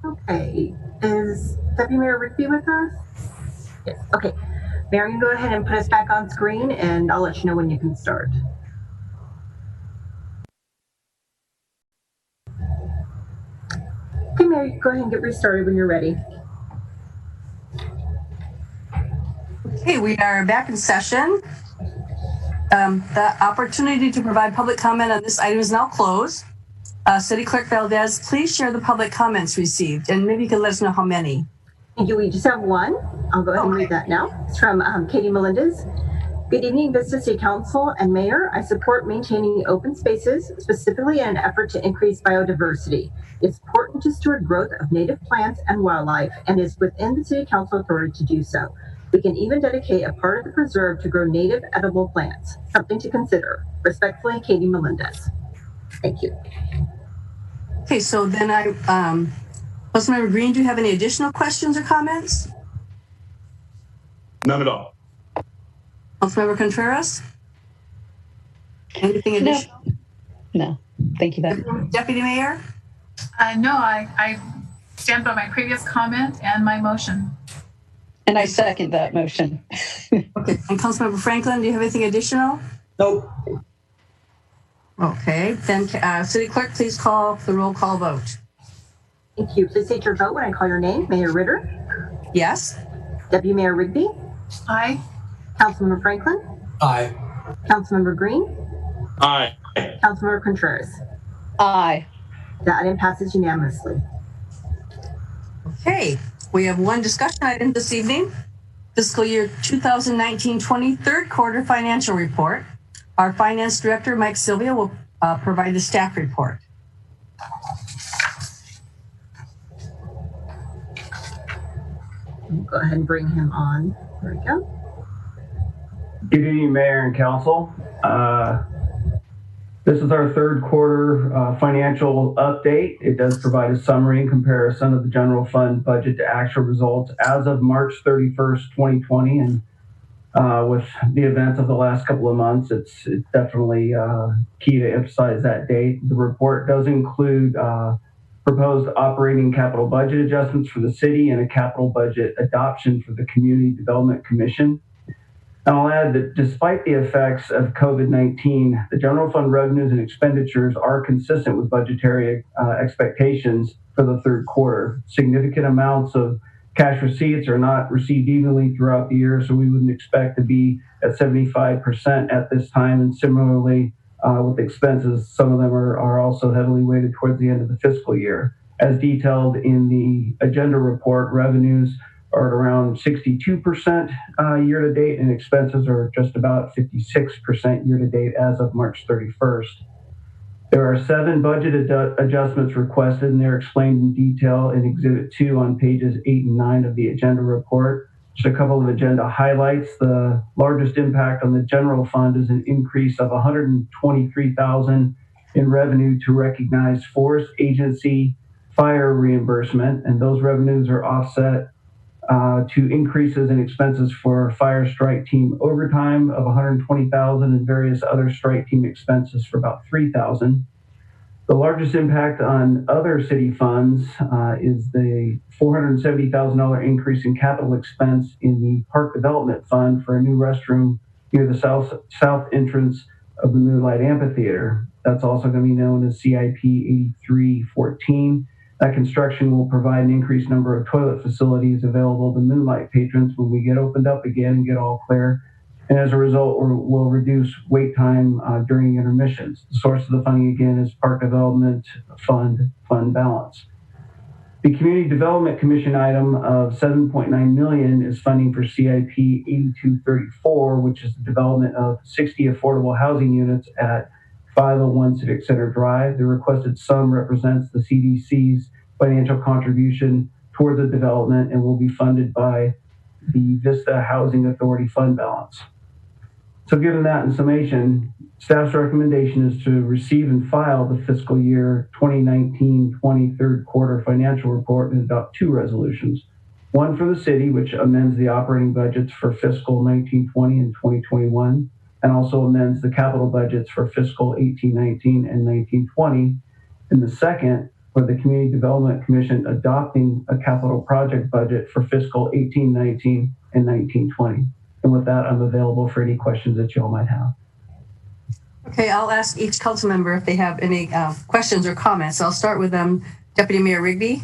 Okay, is Deputy Mayor Rigby with us? Yes, okay. Mayor, you can go ahead and put us back on screen and I'll let you know when you can start. Okay, Mayor, you can go ahead and get restarted when you're ready. Okay, we are back in session. The opportunity to provide public comment on this item is now closed. City Clerk Valdez, please share the public comments received, and maybe you can let us know how many. Thank you. We just have one. I'll go ahead and read that now. It's from Katie Melendez. Good evening, Vista City Council and Mayor. I support maintaining open spaces, specifically in an effort to increase biodiversity. It's important to steward growth of native plants and wildlife, and is within the City Council authority to do so. We can even dedicate a part of the preserve to grow native edible plants. Something to consider. Respectfully, Katie Melendez. Thank you. Okay, so then Councilmember Green, do you have any additional questions or comments? None at all. Councilmember Contreras? Anything additional? No. Thank you, Becky. Deputy Mayor? No, I stand by my previous comment and my motion. And I second that motion. Okay, and Councilmember Franklin, do you have anything additional? Nope. Okay, then City Clerk, please call the roll call vote. Thank you. Please state your vote when I call your name. Mayor Ritter? Yes? Deputy Mayor Rigby? Aye. Councilmember Franklin? Aye. Councilmember Green? Aye. Councilmember Contreras? Aye. The item passes unanimously. Okay, we have one discussion item this evening. Fiscal year 2019-20 third quarter financial report. Our Finance Director, Mike Sylvia, will provide the staff report. Go ahead and bring him on. There we go. Good evening, Mayor and Council. This is our third quarter financial update. It does provide a summary and comparison of the general fund budget to actual results as of March 31st, 2020. And with the events of the last couple of months, it's definitely key to emphasize that date. The report does include proposed operating capital budget adjustments for the city and a capital budget adoption for the Community Development Commission. And I'll add that despite the effects of COVID-19, the general fund revenues and expenditures are consistent with budgetary expectations for the third quarter. Significant amounts of cash receipts are not received evenly throughout the year, so we wouldn't expect to be at 75% at this time. And similarly, with expenses, some of them are also heavily weighted towards the end of the fiscal year. As detailed in the agenda report, revenues are at around 62% year to date, and expenses are just about 56% year to date as of March 31st. There are 7 budget adjustments requested, and they're explained in detail in Exhibit 2 on pages 8 and 9 of the agenda report. Just a couple of agenda highlights. The largest impact on the general fund is an increase of $123,000 in revenue to recognize forest agency fire reimbursement, and those revenues are offset to increases in expenses for fire strike team overtime of $120,000 and various other strike team expenses for about $3,000. The largest impact on other city funds is the $470,000 increase in capital expense in the Park Development Fund for a new restroom near the south entrance of the Moonlight Amphitheater. That's also going to be known as CIP 8314. That construction will provide an increased number of toilet facilities available to Moonlight patrons when we get opened up again and get all clear. And as a result, we'll reduce wait time during intermissions. The source of the funding, again, is Park Development Fund balance. The Community Development Commission item of $7.9 million is funding for CIP 8234, which is the development of 60 affordable housing units at 501 Civic Center Drive. The requested sum represents the CDC's financial contribution toward the development and will be funded by the Vista Housing Authority fund balance. So given that in summation, staff's recommendation is to receive and file the fiscal year 2019-20 third quarter financial report and adopt 2 resolutions. One for the city, which amends the operating budgets for fiscal 19-20 and 2021, and also amends the capital budgets for fiscal 18-19 and 19-20. And the second for the Community Development Commission adopting a capital project budget for fiscal 18-19 and 19-20. And with that, I'm available for any questions that you all might have. Okay, I'll ask each council member if they have any questions or comments. I'll start with Deputy Mayor Rigby.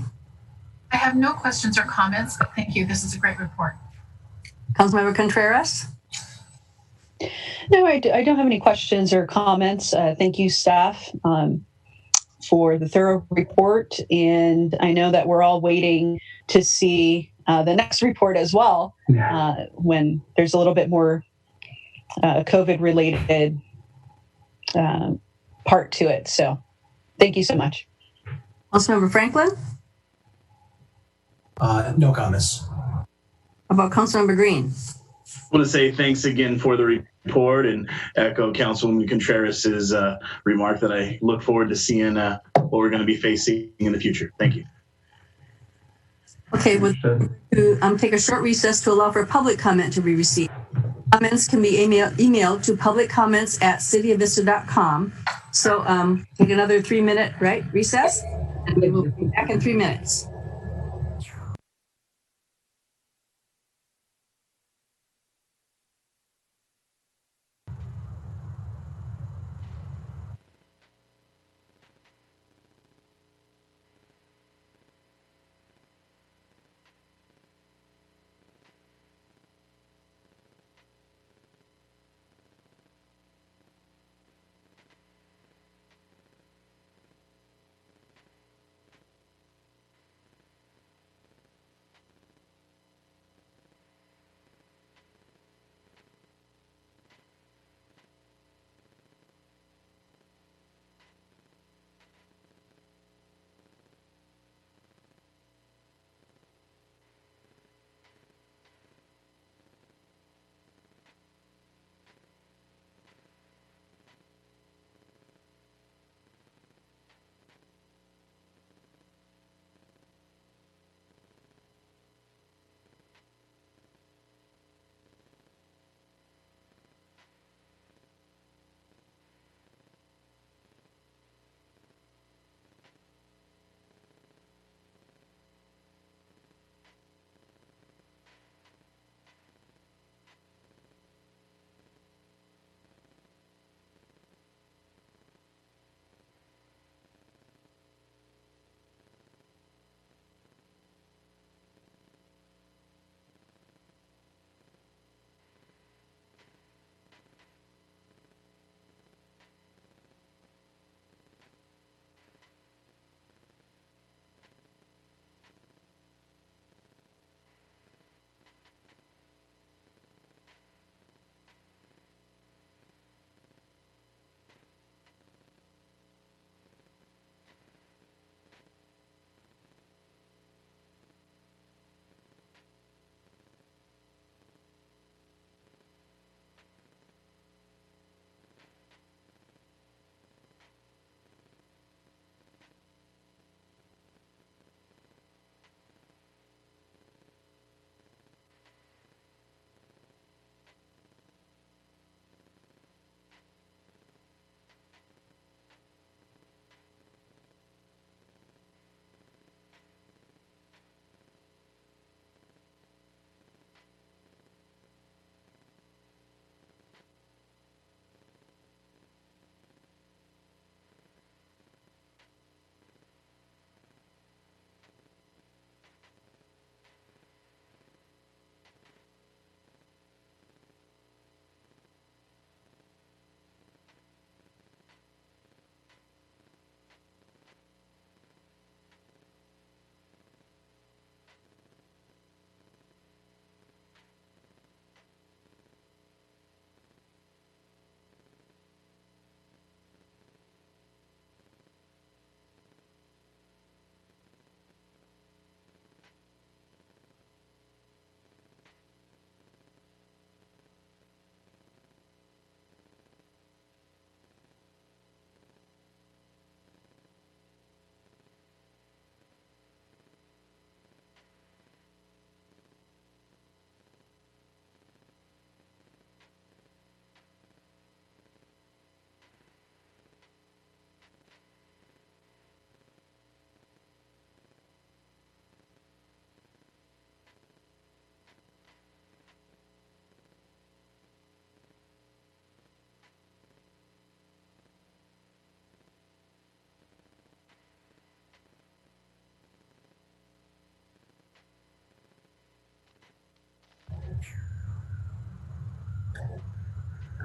I have no questions or comments, but thank you. This is a great report. Councilmember Contreras. No, I don't have any questions or comments. Thank you, staff, for the thorough report. And I know that we're all waiting to see the next report as well, when there's a little bit more COVID-related part to it. So thank you so much. Councilmember Franklin. No comments. How about Councilmember Green? I want to say thanks again for the report and echo Councilwoman Contreras' remark that I look forward to seeing what we're going to be facing in the future. Thank you. Okay, we'll take a short recess to allow for public comment to be received. Comments can be emailed to publiccomments@cityofvista.com. So take another 3-minute recess, and we will be back in 3 minutes.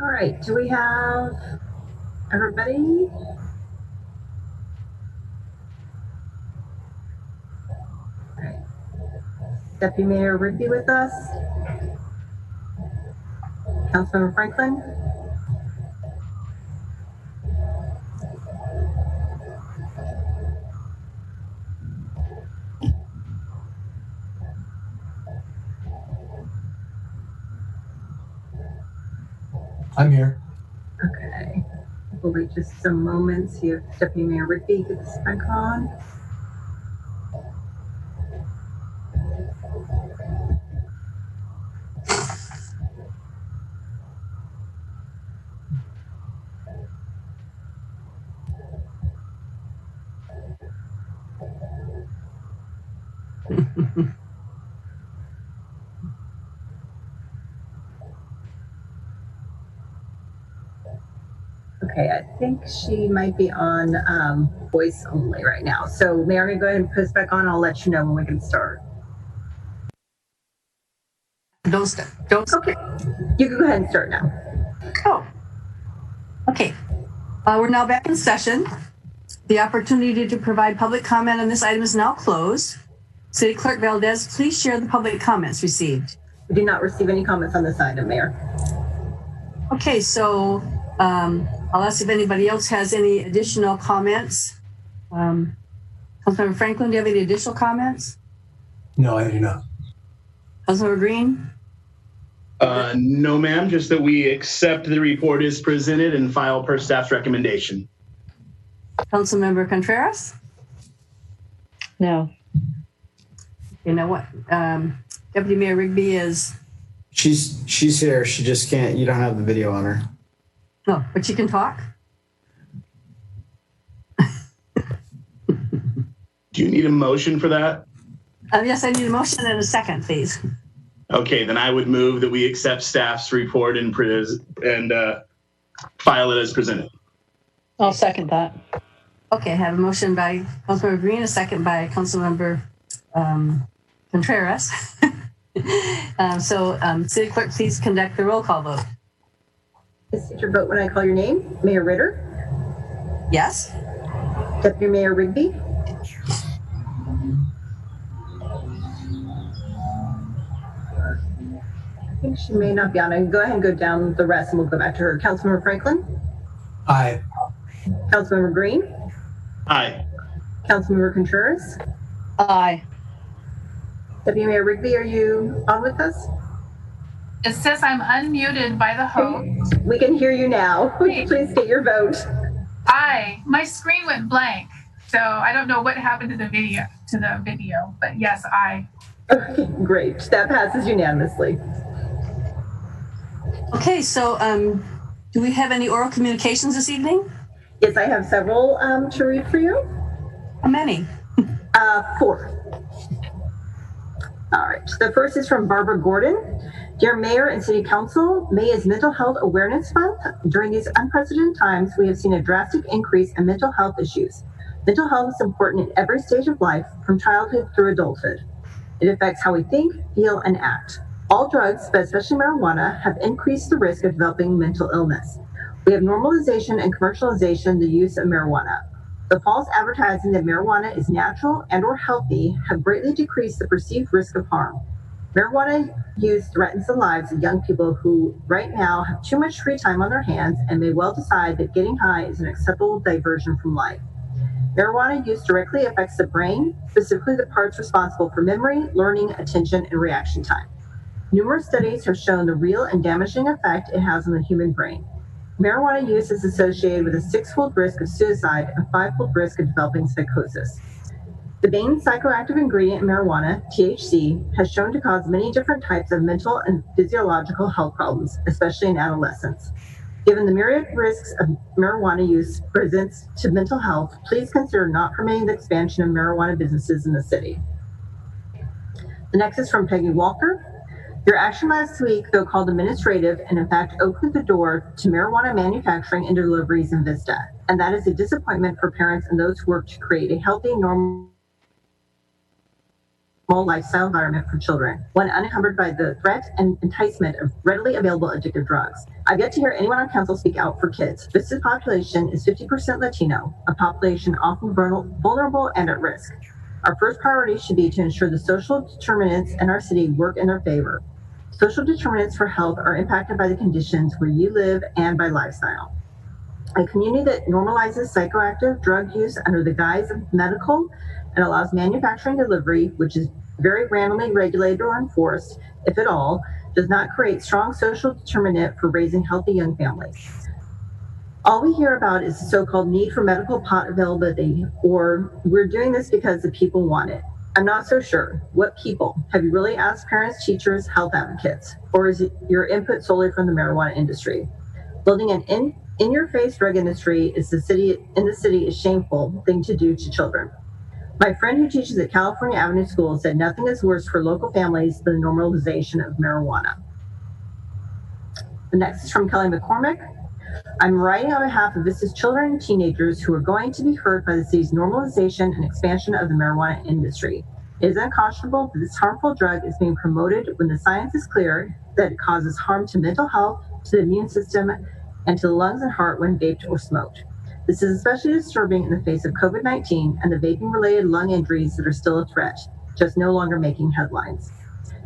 All right, do we have everybody? All right. Deputy Mayor Rigby with us. Councilmember Franklin. I'm here. Okay. We'll wait just some moments, see if Deputy Mayor Rigby gets back on. Okay, I think she might be on voice only right now. So Mayor, I'm gonna go ahead and put us back on. I'll let you know when we can start. Don't start. Don't. Okay, you can go ahead and start now. Oh, okay. We're now back in session. The opportunity to provide public comment on this item is now closed. City Clerk Valdez, please share the public comments received. We did not receive any comments on this item, Mayor. Okay, so I'll ask if anybody else has any additional comments. Councilmember Franklin, do you have any additional comments? No, I do not. Councilmember Green? No, ma'am, just that we accept the report as presented and file per staff's recommendation. Councilmember Contreras? No. You know what? Deputy Mayor Rigby is, She's here. She just can't, you don't have the video on her. no, but you can talk. Do you need a motion for that? Yes, I need a motion and a second, please. Okay, then I would move that we accept staff's report and file it as presented. I'll second that. Okay, I have a motion by Councilmember Green, a second by Councilmember Contreras. City Clerk, please conduct the roll call vote. Is it your vote when I call your name? Mayor Ritter? Yes? Deputy Mayor Rigby? I think she may not be on. I can go ahead and go down the rest and we'll go back to her. Councilmember Franklin? Aye. Councilmember Green? Aye. Councilmember Contreras? Aye. Deputy Mayor Rigby, are you on with us? It says I'm unmuted by the host. We can hear you now. Would you please state your vote? Aye. My screen went blank, so I don't know what happened to the video. But yes, aye. Okay, great. That passes unanimously. Okay, so do we have any oral communications this evening? Yes, I have several to read for you. How many? 4. All right. The first is from Barbara Gordon. Dear Mayor and City Council, May is Mental Health Awareness Month. During these unprecedented times, we have seen a drastic increase in mental health issues. Mental health is important in every stage of life, from childhood through adulthood. It affects how we think, feel, and act. All drugs, but especially marijuana, have increased the risk of developing mental illness. We have normalization and commercialization the use of marijuana. The false advertising that marijuana is natural and or healthy have greatly decreased the perceived risk of harm. Marijuana use threatens the lives of young people who right now have too much free time on their hands and may well decide that getting high is an acceptable diversion from life. Marijuana use directly affects the brain, specifically the parts responsible for memory, learning, attention, and reaction time. Numerous studies have shown the real and damaging effect it has on the human brain. Marijuana use is associated with a 6-fold risk of suicide and 5-fold risk of developing psychosis. The main psychoactive ingredient in marijuana, THC, has shown to cause many different types of mental and physiological health problems, especially in adolescents. Given the myriad risks of marijuana use presents to mental health, please consider not permitting the expansion of marijuana businesses in the city. The next is from Peggy Walker. Your action last week, though called administrative, and in fact opened the door to marijuana manufacturing and deliveries in Vista. And that is a disappointment for parents and those who work to create a healthy, normal lifestyle environment for children, one unencumbered by the threat and enticement of readily available addictive drugs. I've yet to hear anyone on council speak out for kids. Vista's population is 50% Latino, a population often vulnerable and at risk. Our first priority should be to ensure the social determinants in our city work in their favor. Social determinants for health are impacted by the conditions where you live and by lifestyle. A community that normalizes psychoactive drug use under the guise of medical and allows manufacturing delivery, which is very randomly regulated or enforced, if at all, does not create strong social determinant for raising healthy young families. All we hear about is the so-called need for medical pot availability, or we're doing this because the people want it. I'm not so sure. What people? Have you really asked parents, teachers, health advocates? Or is it your input solely from the marijuana industry? Building an in-your-face drug industry in the city is a shameful thing to do to children. My friend who teaches at California Avenue School said nothing is worse for local families than the normalization of marijuana. The next is from Kelly McCormick. I'm writing on behalf of Vista's children and teenagers who are going to be hurt by the city's normalization and expansion of the marijuana industry. It is unconscionable that this harmful drug is being promoted when the science is clear that it causes harm to mental health, to the immune system, and to the lungs and heart when vaped or smoked. This is especially disturbing in the face of COVID-19 and the vaping-related lung injuries that are still a threat, just no longer making headlines.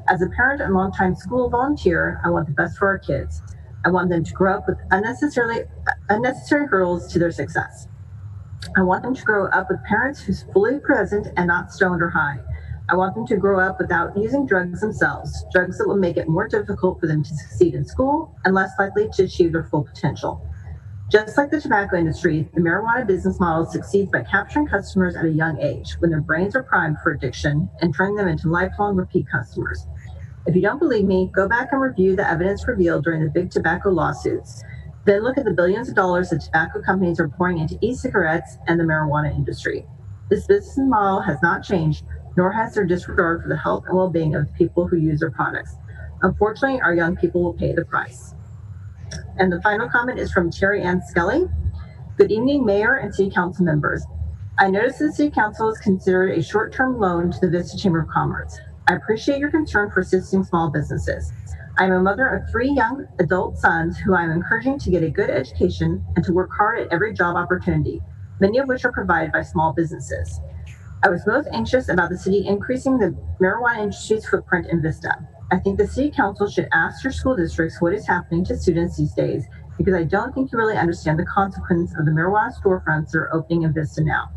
As a parent and longtime school volunteer, I want the best for our kids. I want them to grow up with unnecessary hurdles to their success. I want them to grow up with parents who's fully present and not stoned or high. I want them to grow up without using drugs themselves, drugs that will make it more difficult for them to succeed in school and less likely to achieve their full potential. Just like the tobacco industry, the marijuana business model succeeds by capturing customers at a young age when their brains are primed for addiction and turning them into lifelong repeat customers. If you don't believe me, go back and review the evidence revealed during the big tobacco lawsuits. Then look at the billions of dollars that tobacco companies are pouring into e-cigarettes and the marijuana industry. This business model has not changed, nor has their disregard for the health and well-being of the people who use their products. Unfortunately, our young people will pay the price. And the final comment is from Terry Ann Skelly. Good evening, Mayor and City Council members. I noticed the City Council has considered a short-term loan to the Vista Chamber of Commerce. I appreciate your concern for assisting small businesses. I'm a mother of 3 young adult sons who I'm encouraging to get a good education and to work hard at every job opportunity, many of which are provided by small businesses. I was most anxious about the city increasing the marijuana industry's footprint in Vista. I think the City Council should ask your school districts what is happening to students these days, because I don't think you really understand the consequence of the marijuana storefronts that are opening in Vista now.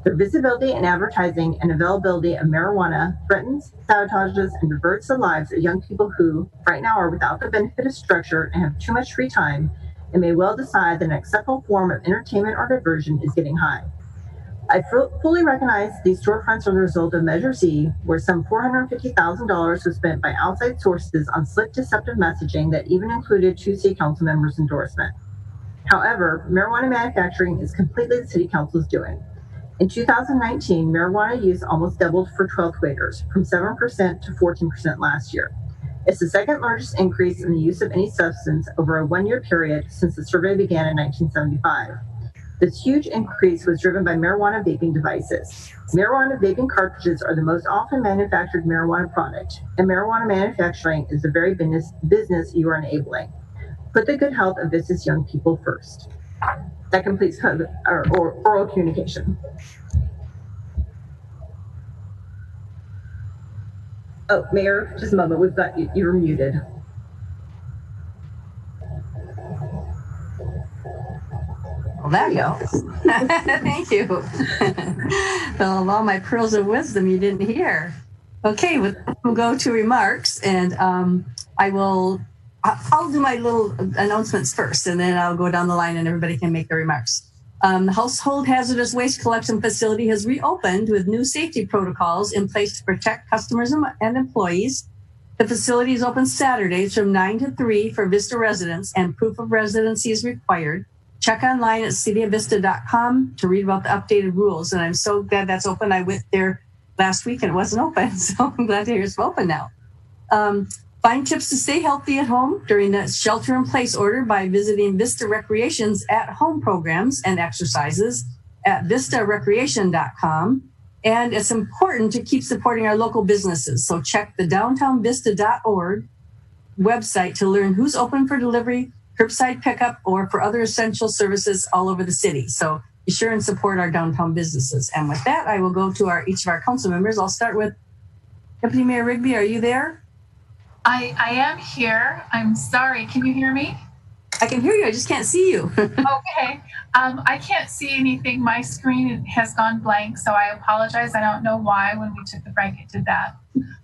The visibility and advertising and availability of marijuana threatens, sabotages, and diverts the lives of young people who, right now, are without the benefit of structure and have too much free time and may well decide that an acceptable form of entertainment or diversion is getting high. I fully recognize these storefronts are the result of Measure Z, where some $450,000 was spent by outside sources on slick, deceptive messaging that even included 2 City Council members' endorsement. However, marijuana manufacturing is completely the City Council's doing. In 2019, marijuana use almost doubled for 12th graders, from 7% to 14% last year. It's the second largest increase in the use of any substance over a 1-year period since the survey began in 1975. This huge increase was driven by marijuana vaping devices. Marijuana vaping cartridges are the most often manufactured marijuana product, and marijuana manufacturing is the very business you are enabling. Put the good health of Vista's young people first. That completes our oral communication. Oh, Mayor, just a moment. We've got you. You're muted. Well, there you go. Thank you. Well, all my pearls of wisdom you didn't hear. Okay, we'll go to remarks, and I'll do my little announcements first, and then I'll go down the line and everybody can make their remarks. The Household Hazardous Waste Collection Facility has reopened with new safety protocols in place to protect customers and employees. The facility is open Saturdays from 9 to 3 for Vista residents, and proof of residency is required. Check online at cityofvista.com to read about the updated rules. And I'm so glad that's open. I went there last week and it wasn't open, so I'm glad to hear it's open now. Find tips to stay healthy at home during the shelter-in-place order by visiting Vista Recreation's at-home programs and exercises at vistarecreation.com. And it's important to keep supporting our local businesses. So check the downtownvista.org website to learn who's open for delivery, curbside pickup, or for other essential services all over the city. So be sure and support our downtown businesses. And with that, I will go to each of our council members. I'll start with Deputy Mayor Rigby. Are you there? I am here. I'm sorry. Can you hear me? I can hear you. I just can't see you. Okay. I can't see anything. My screen has gone blank, so I apologize. I don't know why when we took the break it did that.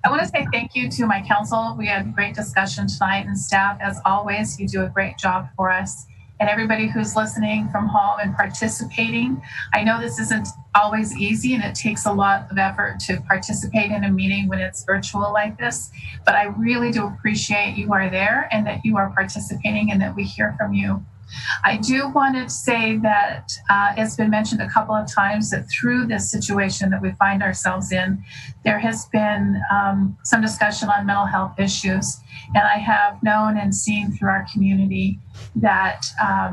I want to say thank you to my council. We had a great discussion tonight, and staff, as always, you do a great job for us. And everybody who's listening from home and participating. I know this isn't always easy, and it takes a lot of effort to participate in a meeting when it's virtual like this, but I really do appreciate you are there and that you are participating and that we hear from you. I do want to say that it's been mentioned a couple of times that through this situation that we find ourselves in, there has been some discussion on mental health issues. And I have known and seen through our community that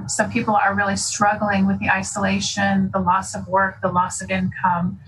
some people are really struggling with the isolation, the loss of work, the loss of income,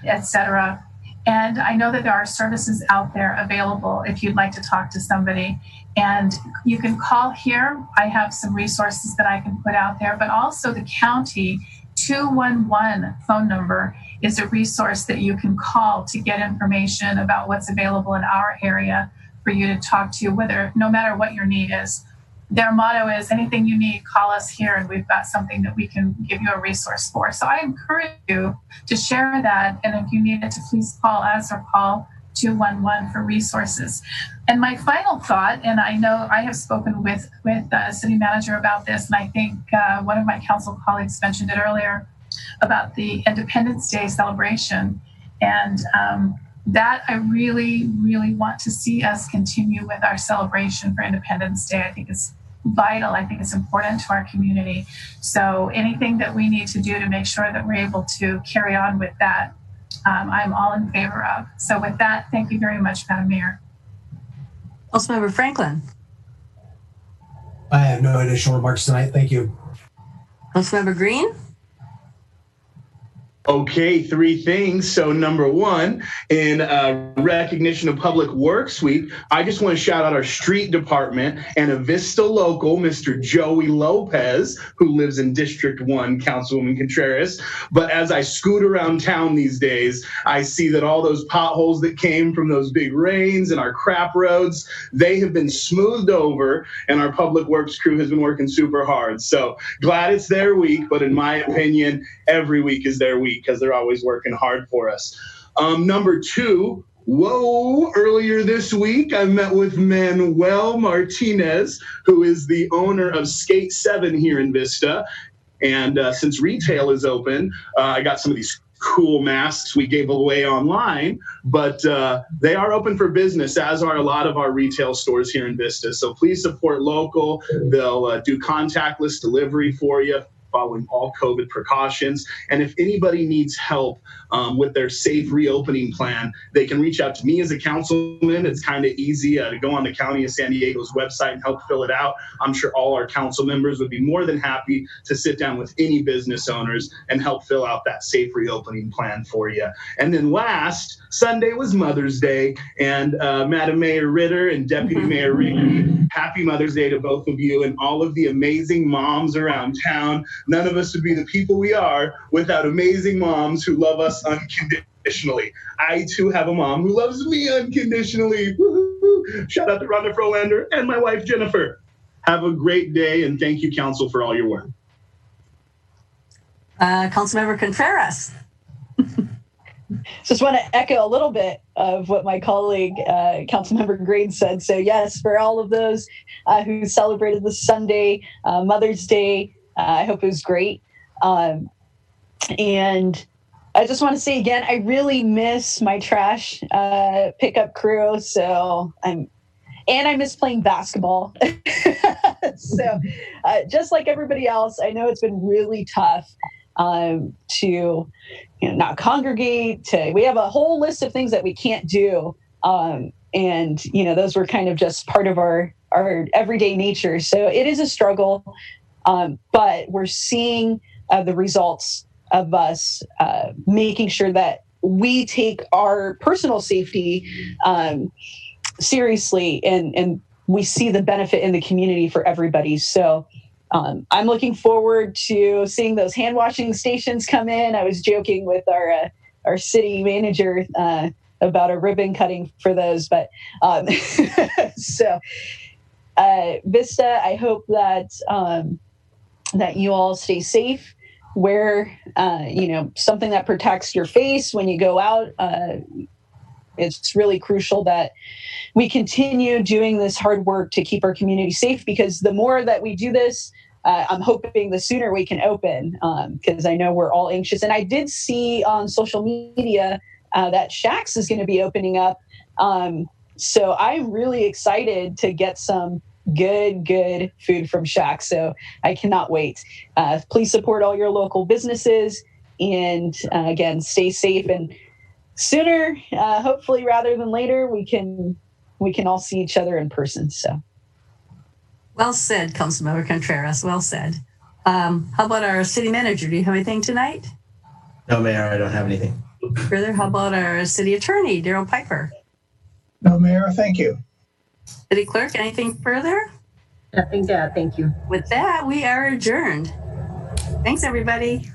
etc. And I know that there are services out there available if you'd like to talk to somebody. And you can call here. I have some resources that I can put out there, but also the county 211 phone number is a resource that you can call to get information about what's available in our area for you to talk to, no matter what your need is. Their motto is anything you need, call us here, and we've got something that we can give you a resource for. So I encourage you to share that. And if you need it, to please call us or call 211 for resources. And my final thought, and I know I have spoken with the city manager about this, and I think one of my council colleagues mentioned it earlier about the Independence Day celebration. And that I really, really want to see us continue with our celebration for Independence Day. I think it's vital. I think it's important to our community. So anything that we need to do to make sure that we're able to carry on with that, I'm all in favor of. So with that, thank you very much, Madam Mayor. Councilmember Franklin. I have no additional remarks tonight. Thank you. Councilmember Green. Okay, three things. So number one, in recognition of Public Works Week, I just want to shout out our street department and a Vista local, Mr. Joey Lopez, who lives in District 1, Councilwoman Contreras. But as I scoot around town these days, I see that all those potholes that came from those big rains and our crap roads, they have been smoothed over, and our Public Works crew has been working super hard. So glad it's their week, but in my opinion, every week is their week, because they're always working hard for us. Number two, earlier this week, I met with Manuel Martinez, who is the owner of Skate 7 here in Vista. And since retail is open, I got some of these cool masks we gave away online, but they are open for business, as are a lot of our retail stores here in Vista. So please support local. They'll do contactless delivery for you, following all COVID precautions. And if anybody needs help with their safe reopening plan, they can reach out to me as a councilman. It's kind of easy to go on the County of San Diego's website and help fill it out. I'm sure all our council members would be more than happy to sit down with any business owners and help fill out that safe reopening plan for you. And then last, Sunday was Mother's Day, and Madam Mayor Ritter and Deputy Mayor Rigby, happy Mother's Day to both of you and all of the amazing moms around town. None of us would be the people we are without amazing moms who love us unconditionally. I too have a mom who loves me unconditionally. Woo-hoo-hoo. Shout out to Rhonda Frolander and my wife Jennifer. Have a great day, and thank you, Council, for all your work. Councilmember Contreras. Just want to echo a little bit of what my colleague, Councilmember Green said. So yes, for all of those who celebrated this Sunday, Mother's Day, I hope it was great. And I just want to say again, I really miss my trash pickup crew. So I miss playing basketball. So just like everybody else, I know it's been really tough to not congregate. We have a whole list of things that we can't do. And those were kind of just part of our everyday nature. So it is a struggle, but we're seeing the results of us making sure that we take our personal safety seriously, and we see the benefit in the community for everybody. So I'm looking forward to seeing those hand washing stations come in. I was joking with our city manager about a ribbon cutting for those, but so Vista, I hope that that you all stay safe. Wear something that protects your face when you go out. It's really crucial that we continue doing this hard work to keep our community safe, because the more that we do this, I'm hoping the sooner we can open, because I know we're all anxious. And I did see on social media that Shaq's is going to be opening up. So I'm really excited to get some good food from Shaq. So I cannot wait. Please support all your local businesses, and again, stay safe. And sooner, hopefully rather than later, we can all see each other in person. So. Well said, Councilmember Contreras. Well said. How about our city manager? Do you have anything tonight? No, Mayor, I don't have anything. Further, how about our city attorney, Daryl Piper? No, Mayor, thank you. City clerk, anything further? Nothing to add. Thank you. With that, we are adjourned. Thanks, everybody.